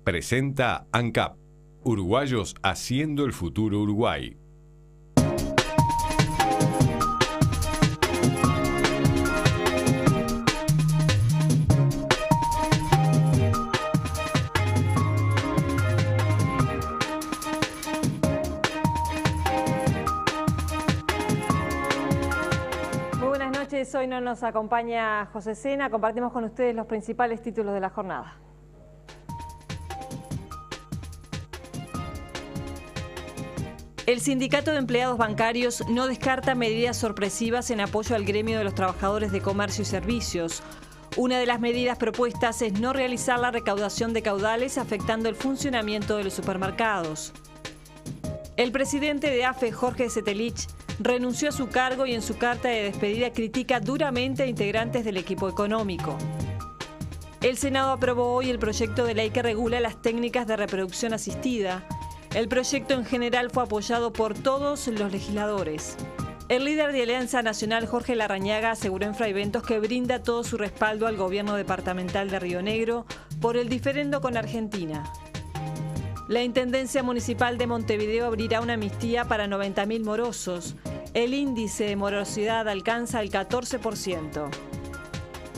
Presenta ANCAP, Uruguayos haciendo el futuro Uruguay. Hoy no nos acompaña José Sena, compartimos con ustedes los principales títulos de la jornada. El Sindicato de Empleados Bancarios no descarta medidas sorpresivas en apoyo al gremio de los trabajadores de comercio y servicios. Una de las medidas propuestas es no realizar la recaudación de caudales afectando el funcionamiento de los supermercados. El presidente de AFE, Jorge Setelich, renunció a su cargo y en su carta de despedida critica duramente a integrantes del equipo económico. El Senado aprobó hoy el proyecto de ley que regula las técnicas de reproducción asistida. El proyecto en general fue apoyado por todos los legisladores. El líder de Alianza Nacional, Jorge Larrañaga, aseguró en Fraiventos que brinda todo su respaldo al gobierno departamental de Río Negro por el diferendo con Argentina. La Intendencia Municipal de Montevideo abrirá una amnistía para 90.000 morosos. El índice de morosidad alcanza el 14%.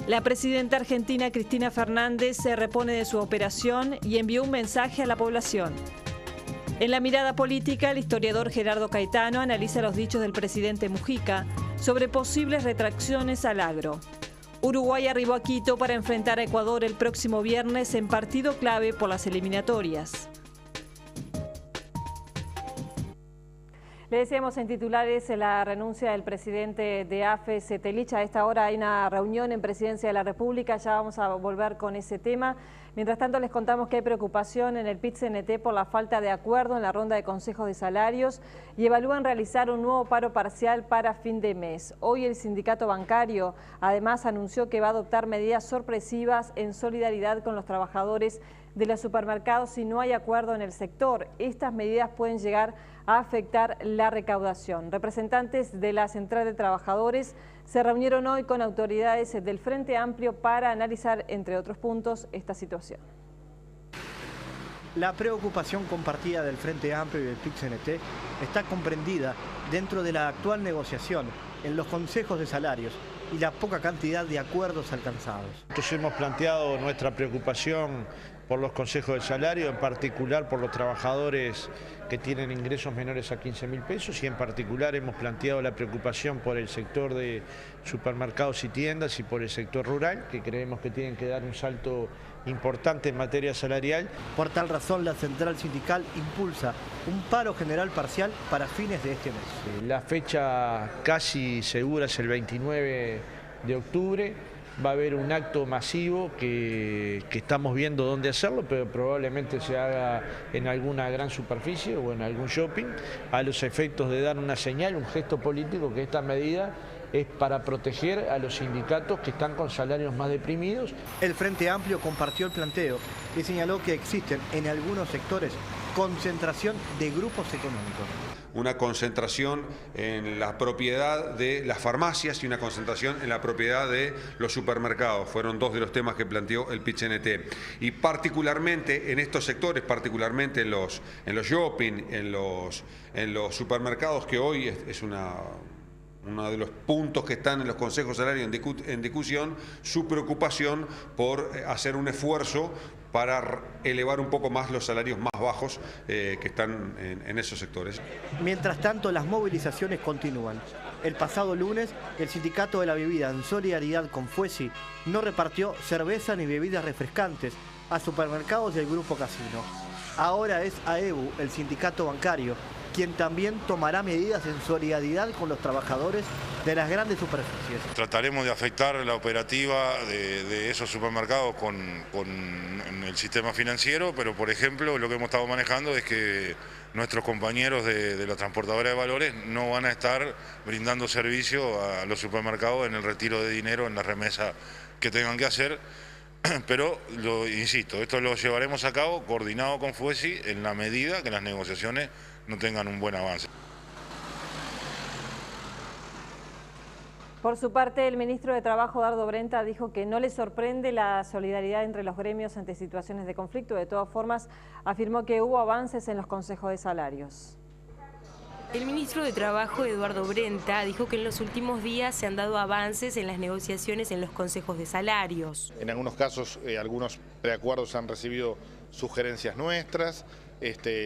La presidenta argentina Cristina Fernández se repone de su operación y envió un mensaje a la población. En la mirada política, el historiador Gerardo Caetano analiza los dichos del presidente Mujica sobre posibles retracciones al agro. Uruguay arribó a Quito para enfrentar a Ecuador el próximo viernes en partido clave por las eliminatorias. Le decíamos en titulares la renuncia del presidente de AFE, Setelich. A esta hora hay una reunión en Presidencia de la República, ya vamos a volver con ese tema. Mientras tanto les contamos que hay preocupación en el PIT-CNT por la falta de acuerdo en la ronda de consejos de salarios y evalúan realizar un nuevo paro parcial para fin de mes. Hoy el sindicato bancario además anunció que va a adoptar medidas sorpresivas en solidaridad con los trabajadores de los supermercados si no hay acuerdo en el sector. Estas medidas pueden llegar a afectar la recaudación. Representantes de la Central de Trabajadores se reunieron hoy con autoridades del Frente Amplio para analizar, entre otros puntos, esta situación. La preocupación compartida del Frente Amplio y del PIT-CNT está comprendida dentro de la actual negociación en los consejos de salarios y la poca cantidad de acuerdos alcanzados. Nosotros hemos planteado nuestra preocupación por los consejos de salario, en particular por los trabajadores que tienen ingresos menores a 15.000 pesos y en particular hemos planteado la preocupación por el sector de supermercados y tiendas y por el sector rural, que creemos que tienen que dar un salto importante en materia salarial. Por tal razón, la central sindical impulsa un paro general parcial para fines de este mes. La fecha casi segura es el 29 de octubre. Va a haber un acto masivo que estamos viendo dónde hacerlo, pero probablemente se haga en alguna gran superficie o en algún shopping, a los efectos de dar una señal, un gesto político, que esta medida es para proteger a los sindicatos que están con salarios más deprimidos. El Frente Amplio compartió el planteo y señaló que existen en algunos sectores concentración de grupos económicos. Una concentración en la propiedad de las farmacias y una concentración en la propiedad de los supermercados. Fueron dos de los temas que planteó el PIT-CNT. Y particularmente en estos sectores, particularmente en los shopping, en los supermercados, que hoy es uno de los puntos que están en los consejos salarios en discusión, su preocupación por hacer un esfuerzo para elevar un poco más los salarios más bajos que están en esos sectores. Mientras tanto, las movilizaciones continúan. El pasado lunes, el Sindicato de la Bebida, en solidaridad con FUESI, no repartió cerveza ni bebidas refrescantes a supermercados del Grupo Casino. Ahora es AEBU, el sindicato bancario, quien también tomará medidas en solidaridad con los trabajadores de las grandes superficies. Trataremos de afectar la operativa de esos supermercados con el sistema financiero, pero por ejemplo lo que hemos estado manejando es que nuestros compañeros de la transportadora de valores no van a estar brindando servicio a los supermercados en el retiro de dinero, en la remesa que tengan que hacer. Pero, insisto, esto lo llevaremos a cabo coordinado con FUESI en la medida que las negociaciones no tengan un buen avance. Por su parte, el ministro de Trabajo, Eduardo Brenta, dijo que no le sorprende la solidaridad entre los gremios ante situaciones de conflicto. De todas formas, afirmó que hubo avances en los consejos de salarios. El ministro de Trabajo, Eduardo Brenta, dijo que en los últimos días se han dado avances en las negociaciones en los consejos de salarios. En algunos casos, algunos preacuerdos han recibido sugerencias nuestras.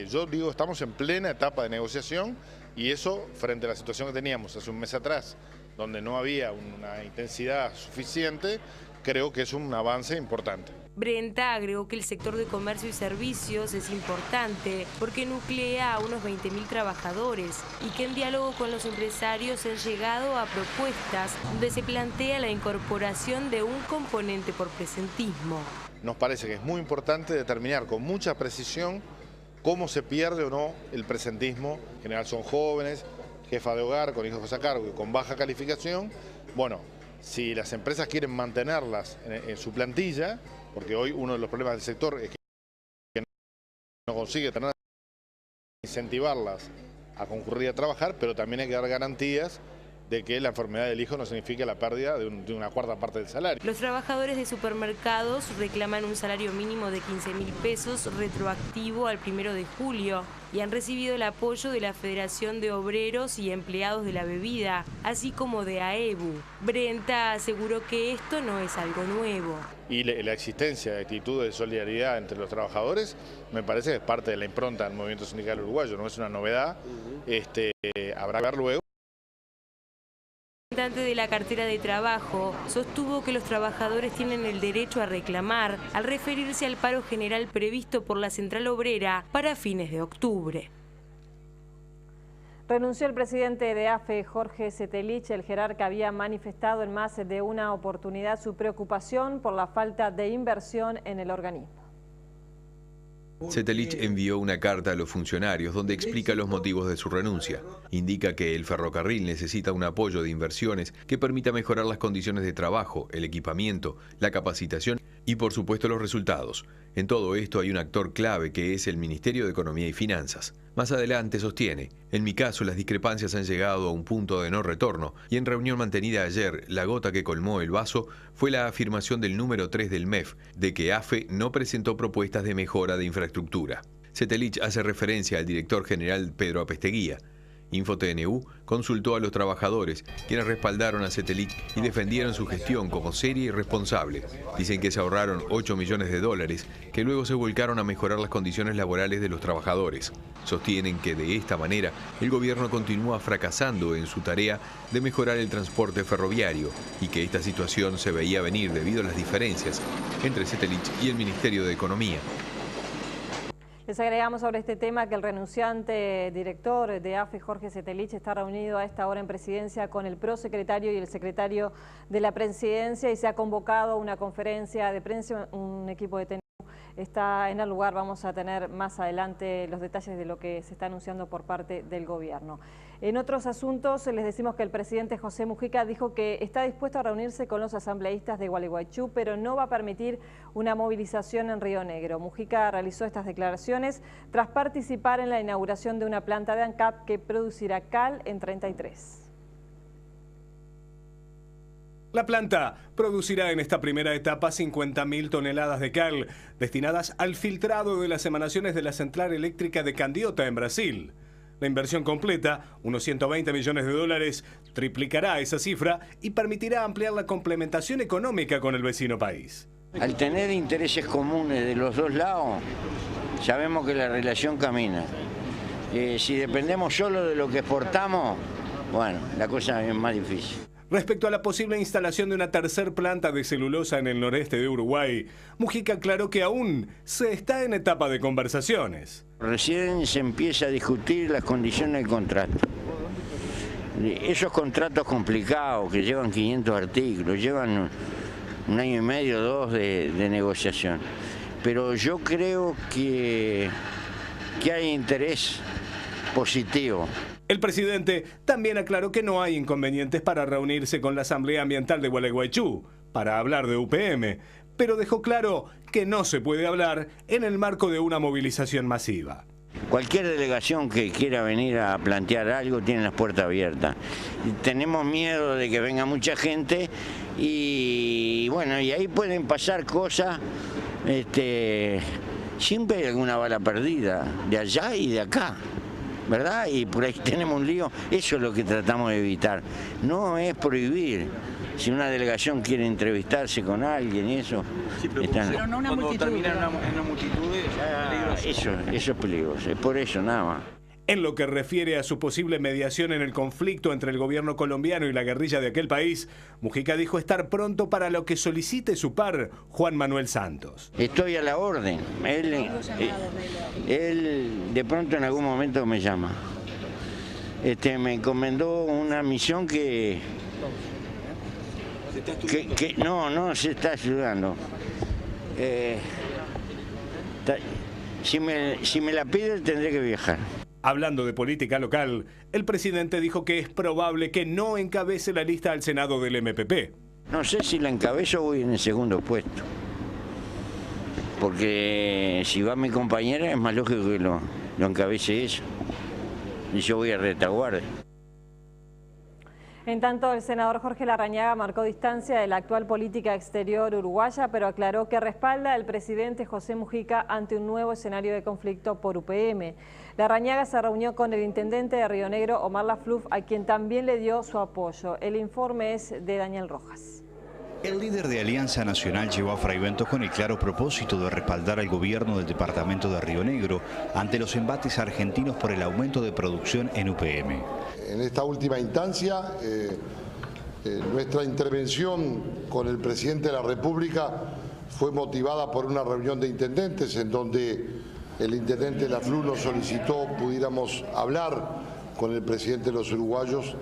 Yo digo, estamos en plena etapa de negociación y eso frente a la situación que teníamos hace un mes atrás, donde no había una intensidad suficiente, creo que es un avance importante. Brenta agregó que el sector de comercio y servicios es importante porque nuclea a unos 20.000 trabajadores y que en diálogo con los empresarios han llegado a propuestas donde se plantea la incorporación de un componente por presentismo. Nos parece que es muy importante determinar con mucha precisión cómo se pierde o no el presentismo. En general son jóvenes, jefa de hogar con hijos a cargo y con baja calificación. Bueno, si las empresas quieren mantenerlas en su plantilla, porque hoy uno de los problemas del sector es que no consigue tener incentivarlas a concurrir a trabajar, pero también hay que dar garantías de que la enfermedad del hijo no signifique la pérdida de una cuarta parte del salario. Los trabajadores de supermercados reclaman un salario mínimo de 15.000 pesos retroactivo al 1 de julio y han recibido el apoyo de la Federación de Obreros y Empleados de la Bebida, así como de AEBU. Brenta aseguró que esto no es algo nuevo. Y la existencia de actitudes de solidaridad entre los trabajadores me parece que es parte de la impronta del movimiento sindical uruguayo, no es una novedad, habrá que ver luego. El representante de la cartera de trabajo sostuvo que los trabajadores tienen el derecho a reclamar al referirse al paro general previsto por la Central Obrera para fines de octubre. Renunció el presidente de AFE, Jorge Setelich. El jerarca había manifestado en más de una oportunidad su preocupación por la falta de inversión en el organismo. Setelich envió una carta a los funcionarios donde explica los motivos de su renuncia. Indica que el ferrocarril necesita un apoyo de inversiones que permita mejorar las condiciones de trabajo, el equipamiento, la capacitación y por supuesto los resultados. En todo esto hay un actor clave que es el Ministerio de Economía y Finanzas. Más adelante sostiene, en mi caso las discrepancias han llegado a un punto de no retorno y en reunión mantenida ayer, la gota que colmó el vaso fue la afirmación del número 3 del MEF de que AFE no presentó propuestas de mejora de infraestructura. Setelich hace referencia al director general Pedro Apesteguía. InfoTNU consultó a los trabajadores, quienes respaldaron a Setelich y defendieron su gestión como seria y responsable. Dicen que se ahorraron 8 millones de dólares, que luego se volcaron a mejorar las condiciones laborales de los trabajadores. Sostienen que de esta manera el gobierno continúa fracasando en su tarea de mejorar el transporte ferroviario y que esta situación se veía venir debido a las diferencias entre Setelich y el Ministerio de Economía. Les agregamos sobre este tema que el renunciante director de AFE, Jorge Setelich, está reunido a esta hora en presidencia con el prosecretario y el secretario de la presidencia y se ha convocado a una conferencia de prensa. Un equipo de TNU está en el lugar. Vamos a tener más adelante los detalles de lo que se está anunciando por parte del gobierno. En otros asuntos les decimos que el presidente José Mujica dijo que está dispuesto a reunirse con los asambleístas de Gualeguaychú, pero no va a permitir una movilización en Río Negro. Mujica realizó estas declaraciones tras participar en la inauguración de una planta de ANCAP que producirá cal en 33. La planta producirá en esta primera etapa 50.000 toneladas de cal, destinadas al filtrado de las emanaciones de la central eléctrica de Candiota en Brasil. La inversión completa, unos 120 millones de dólares, triplicará esa cifra y permitirá ampliar la complementación económica con el vecino país. Al tener intereses comunes de los dos lados, sabemos que la relación camina. Si dependemos solo de lo que exportamos, bueno, la cosa es más difícil. Respecto a la posible instalación de una tercer planta de celulosa en el noreste de Uruguay, Mujica aclaró que aún se está en etapa de conversaciones. Recién se empieza a discutir las condiciones del contrato. Esos contratos complicados que llevan 500 artículos, llevan un año y medio, 2 de negociación. Pero yo creo que hay interés positivo. El presidente también aclaró que no hay inconvenientes para reunirse con la Asamblea Ambiental de Gualeguaychú para hablar de UPM, pero dejó claro que no se puede hablar en el marco de una movilización masiva. Cualquier delegación que quiera venir a plantear algo tiene las puertas abiertas. Tenemos miedo de que venga mucha gente y bueno, y ahí pueden pasar cosas, siempre hay alguna bala perdida, de allá y de acá, ¿verdad? Y por ahí tenemos un lío, eso es lo que tratamos de evitar. No es prohibir. Si una delegación quiere entrevistarse con alguien y eso... Sí, pero no una multitud. Terminar en una multitud es peligroso. Eso es peligroso, es por eso nada más. En lo que refiere a su posible mediación en el conflicto entre el gobierno colombiano y la guerrilla de aquel país, Mujica dijo estar pronto para lo que solicite su par, Juan Manuel Santos. Estoy a la orden. Él de pronto en algún momento me llama. Me encomendó una misión que no se está ayudando. Si me la pide tendré que viajar. Hablando de política local, el presidente dijo que es probable que no encabece la lista al Senado del MPP. No sé si la encabezo, voy en el segundo puesto. Porque si va mi compañera es más lógico que lo encabece ella. Y yo voy a retaguardia. En tanto, el senador Jorge Larrañaga marcó distancia de la actual política exterior uruguaya, pero aclaró que respalda al presidente José Mujica ante un nuevo escenario de conflicto por UPM. Larrañaga se reunió con el intendente de Río Negro, Omar Lafluf, a quien también le dio su apoyo. El informe es de Daniel Rojas. El líder de Alianza Nacional llegó a Fraiventos con el claro propósito de respaldar al gobierno del departamento de Río Negro ante los embates argentinos por el aumento de producción en UPM. En esta última instancia, nuestra intervención con el presidente de la República fue motivada por una reunión de intendentes en donde el intendente Lafluf nos solicitó pudiéramos hablar con el presidente de los uruguayos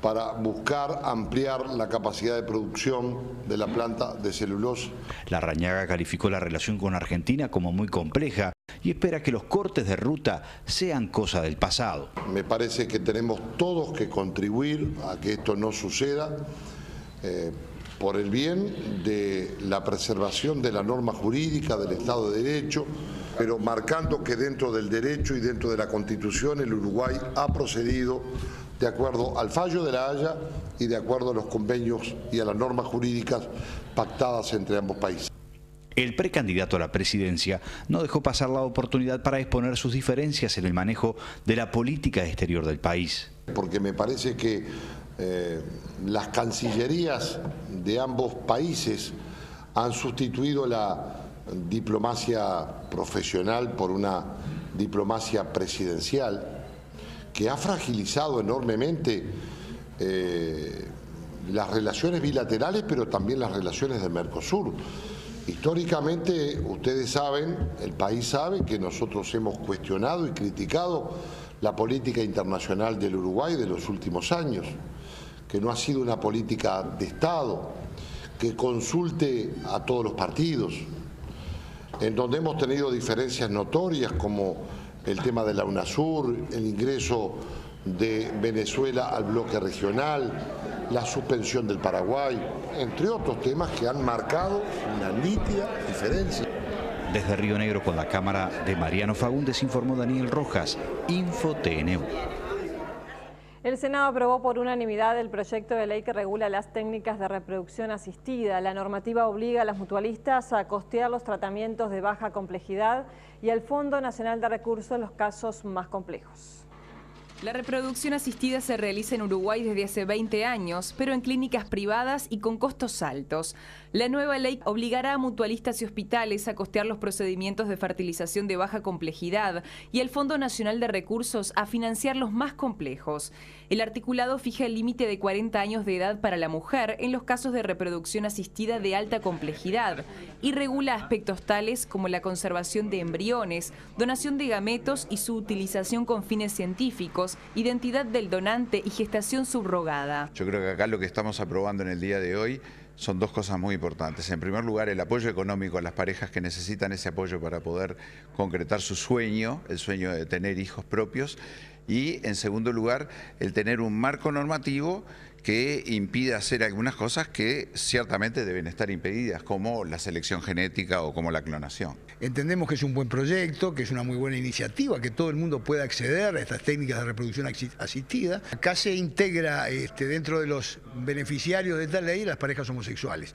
para buscar ampliar la capacidad de producción de la planta de celulosa. Larrañaga calificó la relación con Argentina como muy compleja y espera que los cortes de ruta sean cosa del pasado. Me parece que tenemos todos que contribuir a que esto no suceda por el bien de la preservación de la norma jurídica, del Estado de Derecho, pero marcando que dentro del derecho y dentro de la Constitución el Uruguay ha procedido de acuerdo al fallo de La Haya y de acuerdo a los convenios y a las normas jurídicas pactadas entre ambos países. El precandidato a la presidencia no dejó pasar la oportunidad para exponer sus diferencias en el manejo de la política exterior del país. Porque me parece que las cancillerías de ambos países han sustituido la diplomacia profesional por una diplomacia presidencial que ha fragilizado enormemente las relaciones bilaterales, pero también las relaciones del Mercosur. Históricamente, ustedes saben, el país sabe que nosotros hemos cuestionado y criticado la política internacional del Uruguay de los últimos años, que no ha sido una política de Estado, que consulte a todos los partidos, en donde hemos tenido diferencias notorias como el tema de la UNASUR, el ingreso de Venezuela al bloque regional, la suspensión del Paraguay, entre otros temas que han marcado una nítida diferencia. Desde Río Negro con la cámara de Mariano Fagundes informó Daniel Rojas, InfoTNU. El Senado aprobó por unanimidad el proyecto de ley que regula las técnicas de reproducción asistida. La normativa obliga a las mutualistas a costear los tratamientos de baja complejidad y al Fondo Nacional de Recursos los casos más complejos. La reproducción asistida se realiza en Uruguay desde hace 20 años, pero en clínicas privadas y con costos altos. La nueva ley obligará a mutualistas y hospitales a costear los procedimientos de fertilización de baja complejidad y al Fondo Nacional de Recursos a financiar los más complejos. El articulado fija el límite de 40 años de edad para la mujer en los casos de reproducción asistida de alta complejidad y regula aspectos tales como la conservación de embriones, donación de gametos y su utilización con fines científicos, identidad del donante y gestación subrogada. Yo creo que acá lo que estamos aprobando en el día de hoy son dos cosas muy importantes. En primer lugar, el apoyo económico a las parejas que necesitan ese apoyo para poder concretar su sueño, el sueño de tener hijos propios. Y en segundo lugar, el tener un marco normativo que impida hacer algunas cosas que ciertamente deben estar impedidas, como la selección genética o como la clonación. Entendemos que es un buen proyecto, que es una muy buena iniciativa, que todo el mundo pueda acceder a estas técnicas de reproducción asistida. Acá se integra dentro de los beneficiarios de esta ley las parejas homosexuales.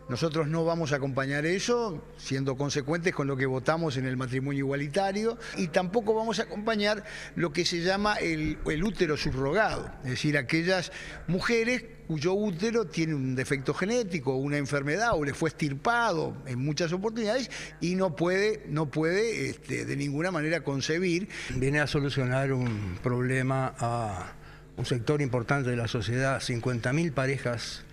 Nosotros no vamos a acompañar eso, siendo consecuentes con lo que votamos en el matrimonio igualitario, y tampoco vamos a acompañar lo que se llama el útero subrogado, es decir, aquellas mujeres cuyo útero tiene un defecto genético, una enfermedad, o le fue extirpado en muchas oportunidades y no puede de ninguna manera concebir. Viene a solucionar un problema a un sector importante de la sociedad, 50.000 parejas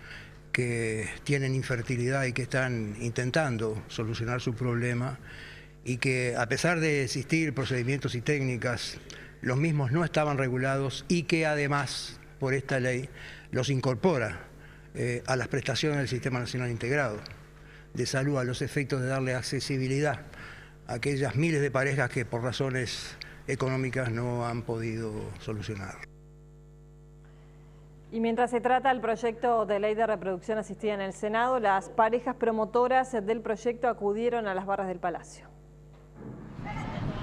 que tienen infertilidad y que están intentando solucionar su problema, y que a pesar de existir procedimientos y técnicas, los mismos no estaban regulados, y que además por esta ley los incorpora a las prestaciones del Sistema Nacional Integrado de Salud, a los efectos de darle accesibilidad a aquellas miles de parejas que por razones económicas no han podido solucionar. Y mientras se trata el proyecto de ley de reproducción asistida en el Senado, las parejas promotoras del proyecto acudieron a las barras del Palacio.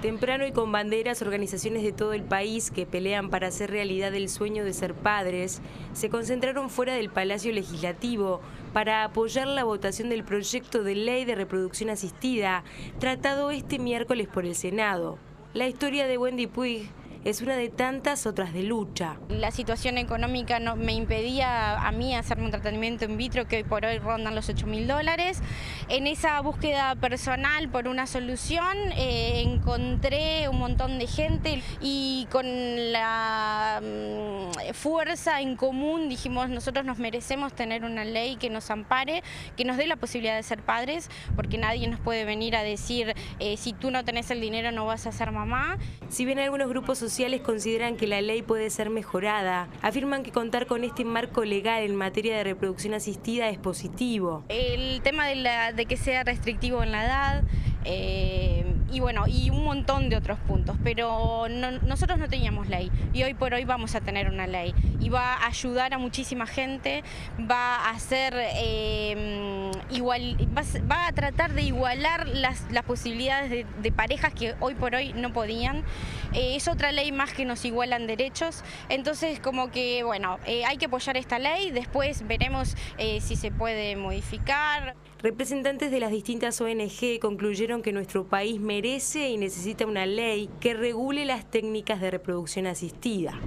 Temprano y con banderas, organizaciones de todo el país que pelean para hacer realidad el sueño de ser padres se concentraron fuera del Palacio Legislativo para apoyar la votación del proyecto de ley de reproducción asistida, tratado este miércoles por el Senado. La historia de Wendy Puig es una de tantas otras de lucha. La situación económica no me impedía a mí hacerme un tratamiento in vitro que hoy por hoy rondan los $8.000. En esa búsqueda personal por una solución encontré un montón de gente, y con la fuerza en común dijimos: nosotros nos merecemos tener una ley que nos ampare, que nos dé la posibilidad de ser padres, porque nadie nos puede venir a decir si tú no tenés el dinero no vas a ser mamá. Si bien algunos grupos sociales consideran que la ley puede ser mejorada, afirman que contar con este marco legal en materia de reproducción asistida es positivo. El tema de que sea restrictivo en la edad, y bueno, y un montón de otros puntos, pero nosotros no teníamos ley, y hoy por hoy vamos a tener una ley, y va a ayudar a muchísima gente, va a hacer va a tratar de igualar las posibilidades de parejas que hoy por hoy no podían. Es otra ley más que nos igualan derechos, entonces como que bueno, hay que apoyar esta ley, después veremos si se puede modificar. Representantes de las distintas ONG concluyeron que nuestro país merece y necesita una ley que regule las técnicas de reproducción asistida.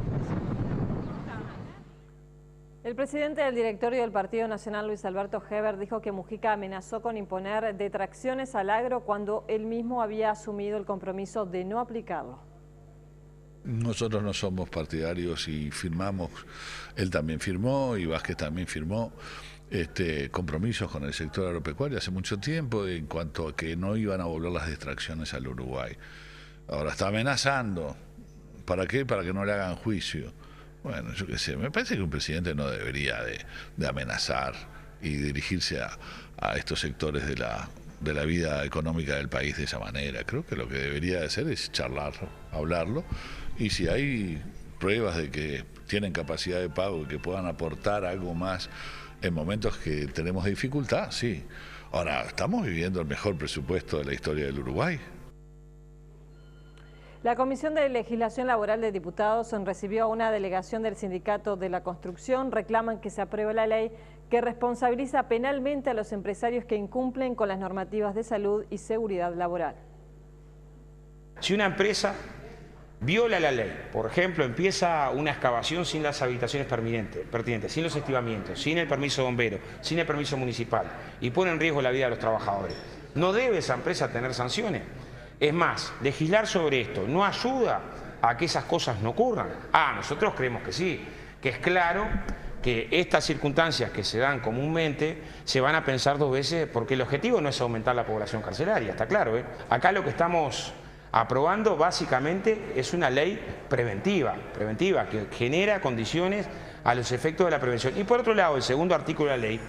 El presidente del directorio del Partido Nacional, Luis Alberto Heber, dijo que Mujica amenazó con imponer detracciones al agro cuando él mismo había asumido el compromiso de no aplicarlo. Nosotros no somos partidarios y firmamos, él también firmó y Vázquez también firmó compromisos con el sector agropecuario hace mucho tiempo en cuanto a que no iban a volver las distracciones al Uruguay. Ahora está amenazando. ¿Para qué? Para que no le hagan juicio. Bueno, yo qué sé, me parece que un presidente no debería de amenazar y dirigirse a estos sectores de la vida económica del país de esa manera. Creo que lo que debería de hacer es charlarlo, hablarlo, y si hay pruebas de que tienen capacidad de pago y que puedan aportar algo más en momentos que tenemos dificultad, sí. Ahora, estamos viviendo el mejor presupuesto de la historia del Uruguay. La Comisión de Legislación Laboral de Diputados recibió a una delegación del Sindicato de la Construcción. Reclaman que se apruebe la ley que responsabiliza penalmente a los empresarios que incumplen con las normativas de salud y seguridad laboral. Si una empresa viola la ley, por ejemplo, empieza una excavación sin las habilitaciones pertinentes, sin los estivamientos, sin el permiso bombero, sin el permiso municipal, y pone en riesgo la vida de los trabajadores, ¿no debe esa empresa tener sanciones? Es más, legislar sobre esto no ayuda a que esas cosas no ocurran. Nosotros creemos que sí, que es claro que estas circunstancias que se dan comúnmente se van a pensar dos veces, porque el objetivo no es aumentar la población carcelaria, está claro, ¿eh? Acá lo que estamos aprobando básicamente es una ley preventiva que genera condiciones a los efectos de la prevención. Y por otro lado, el segundo artículo de la ley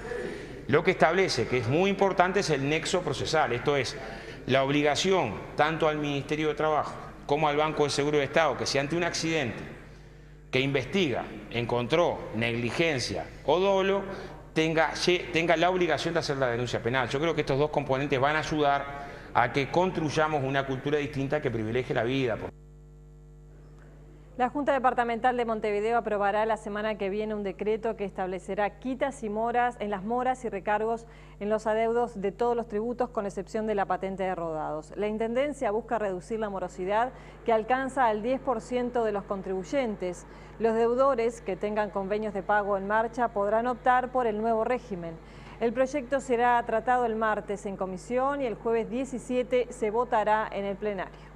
lo que establece, que es muy importante, es el nexo procesal, esto es la obligación tanto al Ministerio de Trabajo como al Banco de Seguro de Estado que si ante un accidente que investiga encontró negligencia o dolo, tenga la obligación de hacer la denuncia penal. Yo creo que estos dos componentes van a ayudar a que construyamos una cultura distinta que privilegie la vida. La Junta Departamental de Montevideo aprobará la semana que viene un decreto que establecerá quitas y moras en las moras y recargos en los adeudos de todos los tributos, con excepción de la patente de rodados. La Intendencia busca reducir la morosidad, que alcanza al 10% de los contribuyentes. Los deudores que tengan convenios de pago en marcha podrán optar por el nuevo régimen. El proyecto será tratado el martes en comisión y el jueves 17 se votará en el plenario.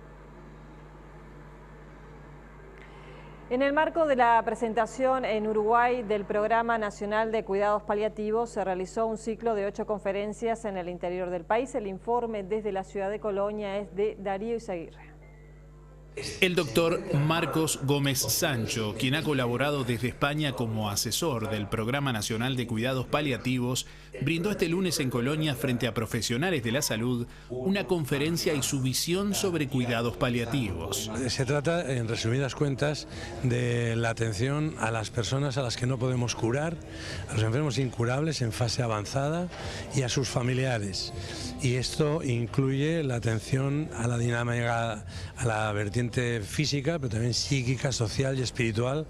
En el marco de la presentación en Uruguay del Programa Nacional de Cuidados Paliativos, se realizó un ciclo de 8 conferencias en el interior del país. El informe desde la ciudad de Colonia es de Darío Izaguirre. El doctor Marcos Gómez Sancho, quien ha colaborado desde España como asesor del Programa Nacional de Cuidados Paliativos, brindó este lunes en Colonia, frente a profesionales de la salud, una conferencia y su visión sobre cuidados paliativos. Se trata, en resumidas cuentas, de la atención a las personas a las que no podemos curar, a los enfermos incurables en fase avanzada y a sus familiares. Y esto incluye la atención a la dinámica, a la vertiente física, pero también psíquica, social y espiritual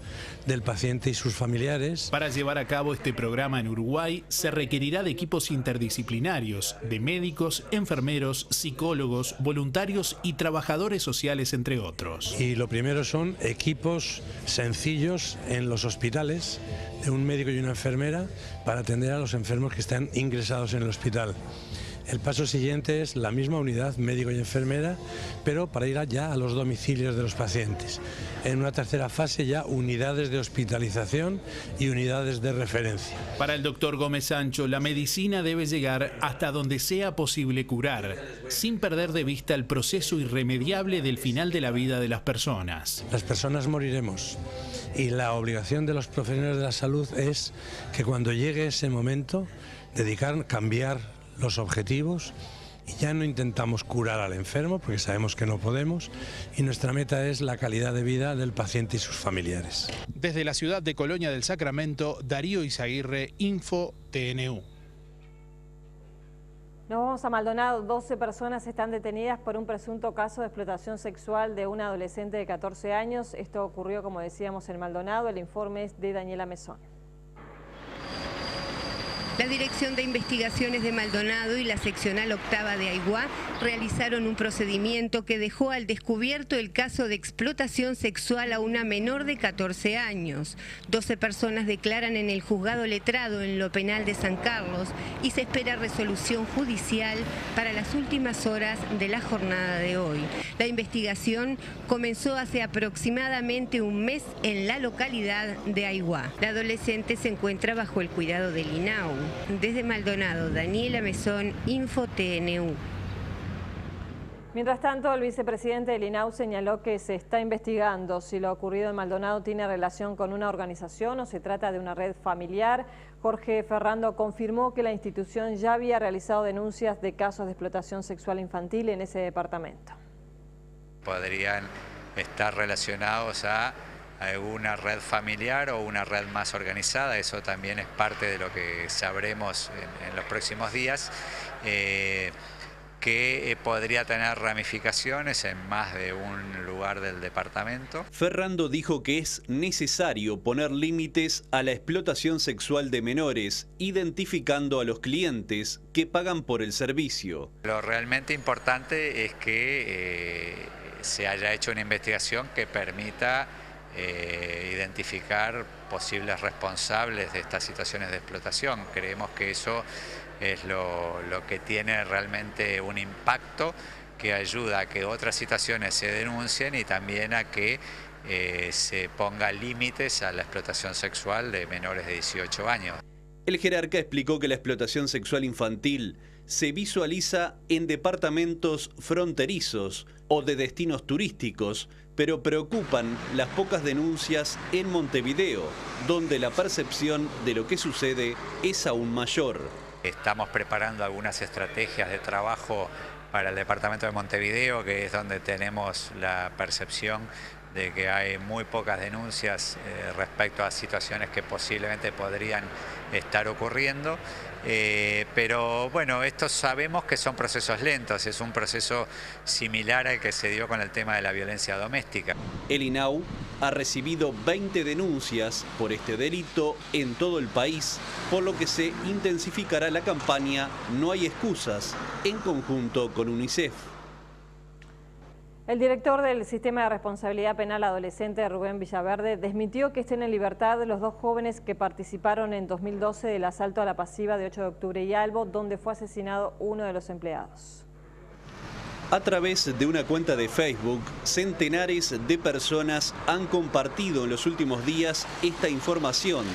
del paciente y sus familiares. Para llevar a cabo este programa en Uruguay se requerirá de equipos interdisciplinarios, de médicos, enfermeros, psicólogos, voluntarios y trabajadores sociales, entre otros. Y lo primero son equipos sencillos en los hospitales, de un médico y una enfermera, para atender a los enfermos que están ingresados en el hospital. El paso siguiente es la misma unidad, médico y enfermera, pero para ir ya a los domicilios de los pacientes. En una tercera fase ya unidades de hospitalización y unidades de referencia. Para el doctor Gómez Sancho, la medicina debe llegar hasta donde sea posible curar, sin perder de vista el proceso irremediable del final de la vida de las personas. Las personas moriremos y la obligación de los profesionales de la salud es que cuando llegue ese momento, cambiar los objetivos, y ya no intentamos curar al enfermo porque sabemos que no podemos, y nuestra meta es la calidad de vida del paciente y sus familiares. Desde la ciudad de Colonia del Sacramento, Darío Izaguirre, Info TNU. Nos vamos a Maldonado. 12 personas están detenidas por un presunto caso de explotación sexual de una adolescente de 14 años. Esto ocurrió, como decíamos, en Maldonado. El informe es de Daniela Mesón. La Dirección de Investigaciones de Maldonado y la Seccional Octava de Aiguá realizaron un procedimiento que dejó al descubierto el caso de explotación sexual a una menor de 14 años. 12 personas declaran en el juzgado letrado en lo penal de San Carlos y se espera resolución judicial para las últimas horas de la jornada de hoy. La investigación comenzó hace aproximadamente un mes en la localidad de Aiguá. La adolescente se encuentra bajo el cuidado del INAU. Desde Maldonado, Daniela Mesón, Info TNU. Mientras tanto, el vicepresidente del INAU señaló que se está investigando si lo ocurrido en Maldonado tiene relación con una organización o se trata de una red familiar. Jorge Ferrando confirmó que la institución ya había realizado denuncias de casos de explotación sexual infantil en ese departamento. Podrían estar relacionados a alguna red familiar o una red más organizada. Eso también es parte de lo que sabremos en los próximos días, que podría tener ramificaciones en más de un lugar del departamento. Ferrando dijo que es necesario poner límites a la explotación sexual de menores, identificando a los clientes que pagan por el servicio. Lo realmente importante es que se haya hecho una investigación que permita identificar posibles responsables de estas situaciones de explotación. Creemos que eso es lo que tiene realmente un impacto que ayuda a que otras situaciones se denuncien y también a que se ponga límites a la explotación sexual de menores de 18 años. El jerarca explicó que la explotación sexual infantil se visualiza en departamentos fronterizos o de destinos turísticos, pero preocupan las pocas denuncias en Montevideo, donde la percepción de lo que sucede es aún mayor. Estamos preparando algunas estrategias de trabajo para el departamento de Montevideo, que es donde tenemos la percepción de que hay muy pocas denuncias respecto a situaciones que posiblemente podrían estar ocurriendo. Pero bueno, estos sabemos que son procesos lentos, es un proceso similar al que se dio con el tema de la violencia doméstica. El INAU ha recibido 20 denuncias por este delito en todo el país, por lo que se intensificará la campaña No hay excusas, en conjunto con UNICEF. El director del Sistema de Responsabilidad Penal Adolescente, Rubén Villaverde, desmintió que estén en libertad los dos jóvenes que participaron en 2012 del asalto a la pasiva de 8 de octubre y Albo, donde fue asesinado uno de los empleados. A través de una cuenta de Facebook, centenares de personas han compartido en los últimos días esta información,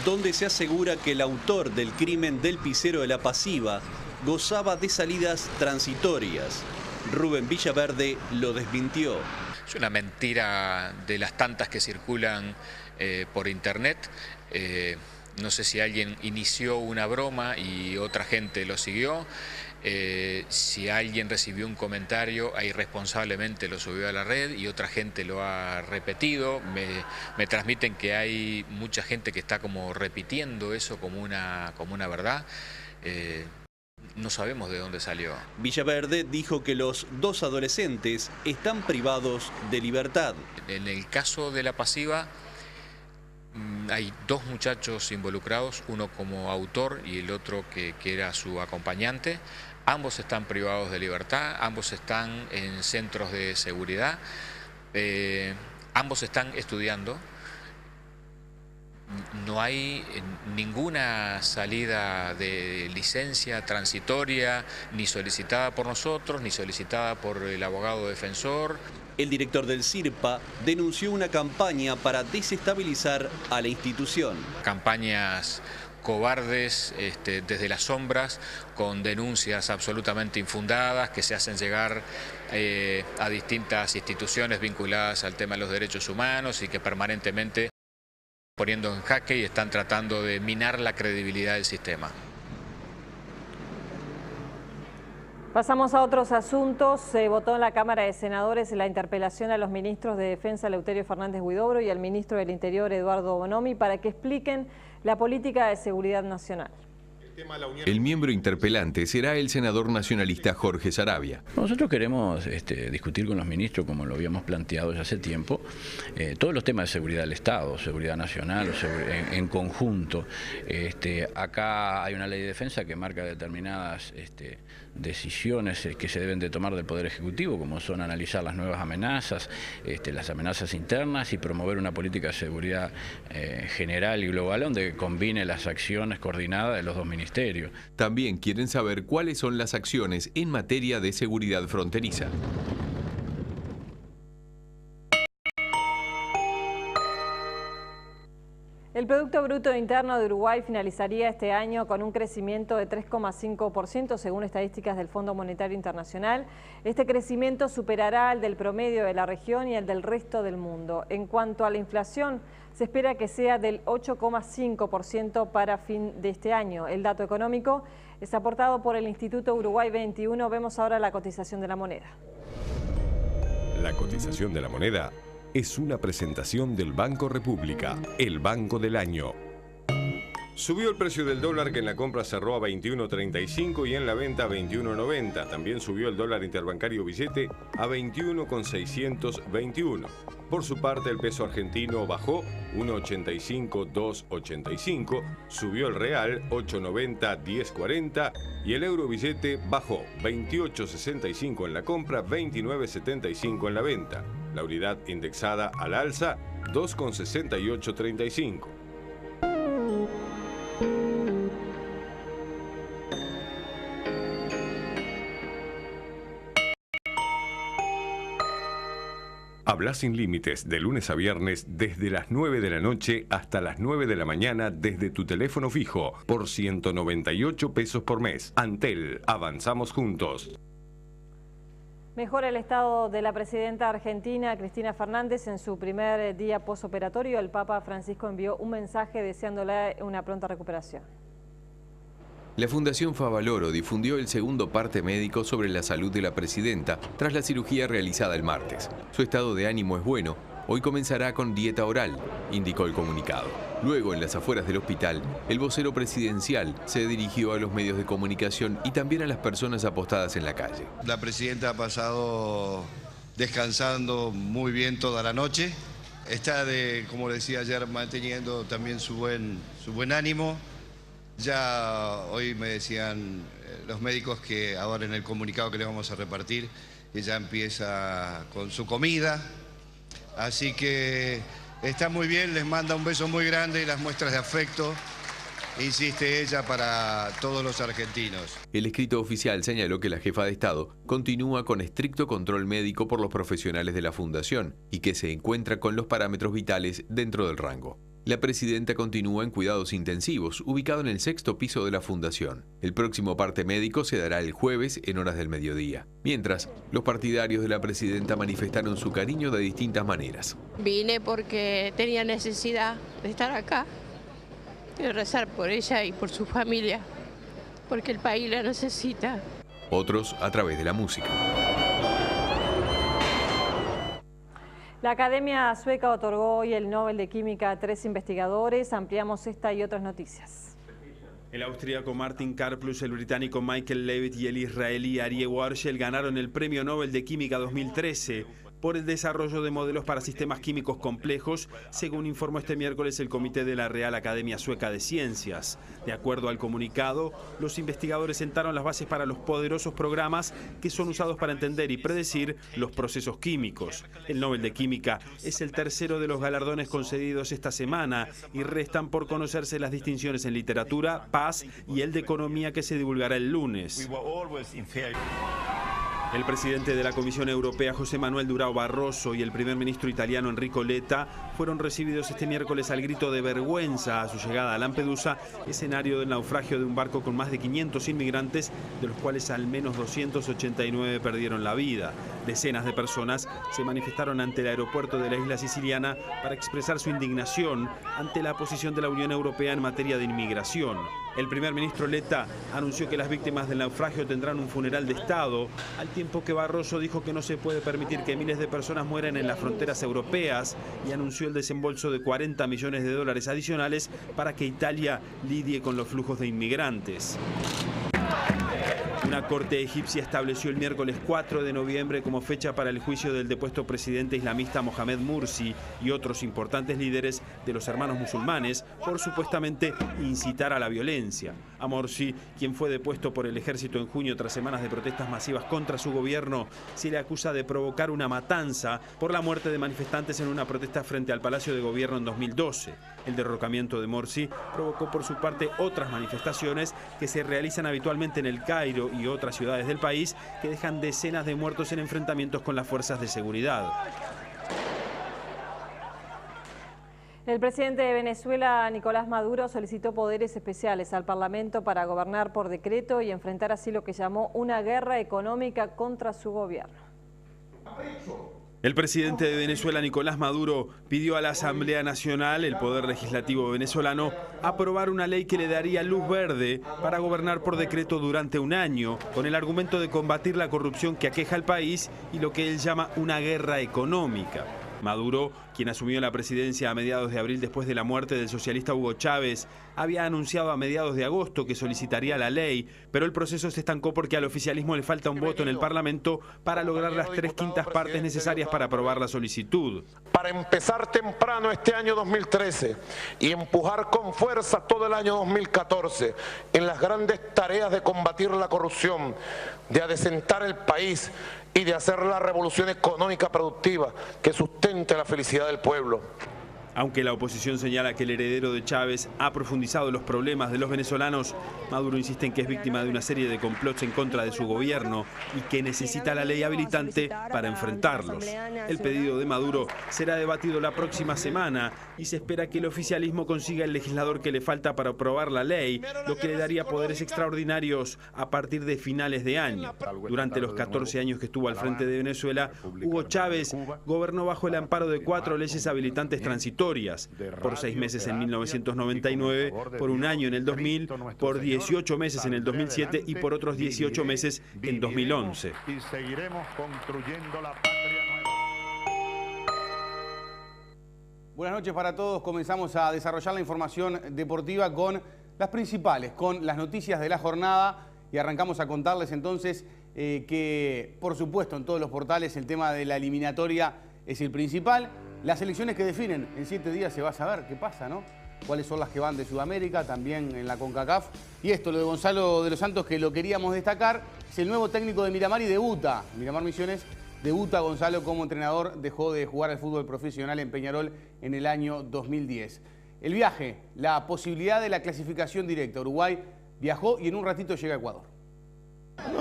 donde se asegura que el autor del crimen del pisero de la pasiva gozaba de salidas transitorias. Rubén Villaverde lo desmintió. Es una mentira de las tantas que circulan por internet. No sé si alguien inició una broma y otra gente lo siguió. Si alguien recibió un comentario e irresponsablemente lo subió a la red y otra gente lo ha repetido. Me transmiten que hay mucha gente que está como repitiendo eso como una verdad. No sabemos de dónde salió. Villaverde dijo que los dos adolescentes están privados de libertad. En el caso de la pasiva hay dos muchachos involucrados, uno como autor y el otro que era su acompañante. Ambos están privados de libertad, ambos están en centros de seguridad, ambos están estudiando. No hay ninguna salida de licencia transitoria, ni solicitada por nosotros, ni solicitada por el abogado defensor. El director del CIRPA denunció una campaña para desestabilizar a la institución. Campañas cobardes desde las sombras, con denuncias absolutamente infundadas que se hacen llegar a distintas instituciones vinculadas al tema de los derechos humanos y que permanentemente poniendo en jaque y están tratando de minar la credibilidad del sistema. Pasamos a otros asuntos. Se votó en la Cámara de Senadores la interpelación a los ministros de Defensa, Eleuterio Fernández Huidobro, y al ministro del Interior, Eduardo Bonomi, para que expliquen la política de seguridad nacional. El miembro interpelante será el senador nacionalista Jorge Saravia. Nosotros queremos discutir con los ministros, como lo habíamos planteado ya hace tiempo, todos los temas de seguridad del Estado, seguridad nacional, en conjunto. Acá hay una ley de defensa que marca determinadas decisiones que se deben de tomar del Poder Ejecutivo, como son analizar las nuevas amenazas, las amenazas internas y promover una política de seguridad general y global donde combine las acciones coordinadas de los dos ministerios. También quieren saber cuáles son las acciones en materia de seguridad fronteriza. El Producto Bruto Interno de Uruguay finalizaría este año con un crecimiento de 3,5% según estadísticas del Fondo Monetario Internacional. Este crecimiento superará al del promedio de la región y el del resto del mundo. En cuanto a la inflación, se espera que sea del 8,5% para fin de este año. El dato económico es aportado por el Instituto Uruguay 21. Vemos ahora la cotización de la moneda. La cotización de la moneda es una presentación del Banco República, el banco del año. Subió el precio del dólar, que en la compra cerró a 21.35 y en la venta a 21.90. También subió el dólar interbancario billete a 21,621. Por su parte, el peso argentino bajó 1,85-2,85, subió el real 8,90-10,40 y el euro billete bajó 28,65 en la compra, 29,75 en la venta. La unidad indexada al alza 2,6835. Habla sin límites de lunes a viernes desde las 9 de la noche hasta las 9 de la mañana desde tu teléfono fijo por 198 pesos por mes. Antel, avanzamos juntos. Mejora el estado de la presidenta argentina, Cristina Fernández. En su primer día posoperatorio, el Papa Francisco envió un mensaje deseándole una pronta recuperación. La Fundación Favaloro difundió el segundo parte médico sobre la salud de la presidenta tras la cirugía realizada el martes. Su estado de ánimo es bueno Hoy comenzará con dieta oral, indicó el comunicado. Luego, en las afueras del hospital, el vocero presidencial se dirigió a los medios de comunicación y también a las personas apostadas en la calle. La presidenta ha pasado descansando muy bien toda la noche. Está, como decía ayer, manteniendo también su buen ánimo. Ya hoy me decían los médicos que ahora en el comunicado que le vamos a repartir, ella empieza con su comida. Así que está muy bien, les manda un beso muy grande y las muestras de afecto, insiste ella, para todos los argentinos. El escrito oficial señaló que la jefa de Estado continúa con estricto control médico por los profesionales de la Fundación y que se encuentra con los parámetros vitales dentro del rango. La presidenta continúa en cuidados intensivos, ubicado en el 6º piso de la Fundación. El próximo parte médico se dará el jueves en horas del mediodía. Mientras, los partidarios de la presidenta manifestaron su cariño de distintas maneras. Vine porque tenía necesidad de estar acá y rezar por ella y por su familia, porque el país la necesita. Otros a través de la música. La Academia Sueca otorgó hoy el Nobel de Química a 3 investigadores. Ampliamos esta y otras noticias. El austríaco Martin Karplus, el británico Michael Levitt y el israelí Aryeh Warshel ganaron el Premio Nobel de Química 2013 por el desarrollo de modelos para sistemas químicos complejos, según informó este miércoles el Comité de la Real Academia Sueca de Ciencias. De acuerdo al comunicado, los investigadores sentaron las bases para los poderosos programas que son usados para entender y predecir los procesos químicos. El Nobel de Química es el tercero de los galardones concedidos esta semana y restan por conocerse las distinciones en literatura, paz y el de economía que se divulgará el lunes. El presidente de la Comisión Europea, José Manuel Durão Barroso, y el primer ministro italiano, Enrico Letta, fueron recibidos este miércoles al grito de vergüenza a su llegada a Lampedusa, escenario del naufragio de un barco con más de 500 inmigrantes, de los cuales al menos 289 perdieron la vida. Decenas de personas se manifestaron ante el aeropuerto de la isla siciliana para expresar su indignación ante la posición de la Unión Europea en materia de inmigración. El primer ministro Letta anunció que las víctimas del naufragio tendrán un funeral de Estado, al tiempo que Barroso dijo que no se puede permitir que miles de personas mueran en las fronteras europeas y anunció el desembolso de 40 millones de dólares adicionales para que Italia lidie con los flujos de inmigrantes. Una corte egipcia estableció el miércoles 4 de noviembre como fecha para el juicio del depuesto presidente islamista Mohamed Mursi y otros importantes líderes de los hermanos musulmanes por supuestamente incitar a la violencia. A Morsi, quien fue depuesto por el ejército en junio tras semanas de protestas masivas contra su gobierno, se le acusa de provocar una matanza por la muerte de manifestantes en una protesta frente al Palacio de Gobierno en 2012. El derrocamiento de Morsi provocó por su parte otras manifestaciones que se realizan habitualmente en El Cairo y otras ciudades del país, que dejan decenas de muertos en enfrentamientos con las fuerzas de seguridad. El presidente de Venezuela, Nicolás Maduro, solicitó poderes especiales al Parlamento para gobernar por decreto y enfrentar así lo que llamó una guerra económica contra su gobierno. El presidente de Venezuela, Nicolás Maduro, pidió a la Asamblea Nacional, el Poder Legislativo venezolano, aprobar una ley que le daría luz verde para gobernar por decreto durante un año, con el argumento de combatir la corrupción que aqueja al país y lo que él llama una guerra económica. Maduro, quien asumió la presidencia a mediados de abril después de la muerte del socialista Hugo Chávez, había anunciado a mediados de agosto que solicitaría la ley, pero el proceso se estancó porque al oficialismo le falta un voto en el Parlamento para lograr las 3/5 partes necesarias para aprobar la solicitud. Para empezar temprano este año 2013 y empujar con fuerza todo el año 2014 en las grandes tareas de combatir la corrupción, de adecentar el país y de hacer la revolución económica productiva que sustente la felicidad del pueblo. Aunque la oposición señala que el heredero de Chávez ha profundizado los problemas de los venezolanos, Maduro insiste en que es víctima de una serie de complots en contra de su gobierno y que necesita la ley habilitante para enfrentarlos. El pedido de Maduro será debatido la próxima semana y se espera que el oficialismo consiga el legislador que le falta para aprobar la ley, lo que le daría poderes extraordinarios a partir de finales de año. Durante los 14 años que estuvo al frente de Venezuela, Hugo Chávez gobernó bajo el amparo de 4 leyes habilitantes transitorias, por 6 meses en 1999, por un año en el 2000, por 18 meses en el 2007 y por otros 18 meses en 2011. Y seguiremos construyendo la patria nueva. Buenas noches para todos. Comenzamos a desarrollar la información deportiva con las principales, con las noticias de la jornada y arrancamos a contarles entonces que, por supuesto, en todos los portales el tema de la eliminatoria es el principal. Las elecciones que definen, en 7 días se va a saber qué pasa, ¿no? Cuáles son las que van de Sudamérica, también en la CONCACAF. Y esto, lo de Gonzalo de los Santos, que lo queríamos destacar, es el nuevo técnico de Miramar y debuta. Miramar Misiones debuta Gonzalo como entrenador, dejó de jugar al fútbol profesional en Peñarol en el año 2010. El viaje, la posibilidad de la clasificación directa. Uruguay viajó y en un ratito llega a Ecuador.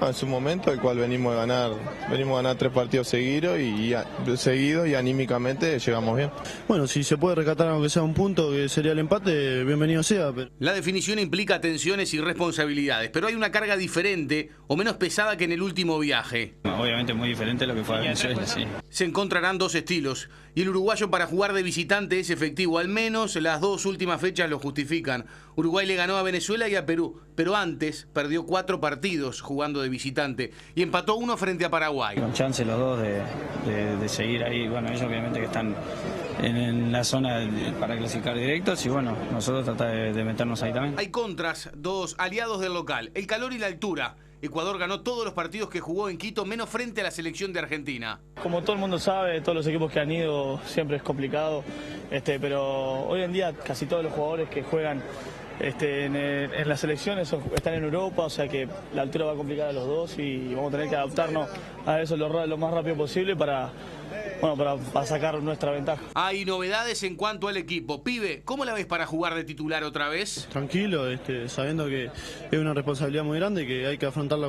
No, es un momento el cual venimos a ganar 3 partidos seguidos y anímicamente llegamos bien. Bueno, si se puede rescatar aunque sea un punto, que sería el empate, bienvenido sea. La definición implica tensiones y responsabilidades, pero hay una carga diferente o menos pesada que en el último viaje. Obviamente muy diferente a lo que fue a Venezuela, sí. Se encontrarán dos estilos y el uruguayo para jugar de visitante es efectivo, al menos las 2 últimas fechas lo justifican. Uruguay le ganó a Venezuela y a Perú, pero antes perdió 4 partidos jugando de visitante y empató 1 frente a Paraguay. Con chance los dos de seguir ahí, bueno, ellos obviamente que están en la zona para clasificar directos y bueno, nosotros tratar de meternos ahí también. Hay contras, 2 aliados del local, el calor y la altura. Ecuador ganó todos los partidos que jugó en Quito, menos frente a la selección de Argentina. Como todo el mundo sabe, todos los equipos que han ido siempre es complicado, pero hoy en día casi todos los jugadores que juegan en las selecciones están en Europa, o sea que la altura va a complicar a los dos y vamos a tener que adaptarnos a eso lo más rápido posible para sacar nuestra ventaja. Hay novedades en cuanto al equipo. Pibe, ¿cómo la ves para jugar de titular otra vez? Tranquilo, sabiendo que es una responsabilidad muy grande y que hay que afrontarla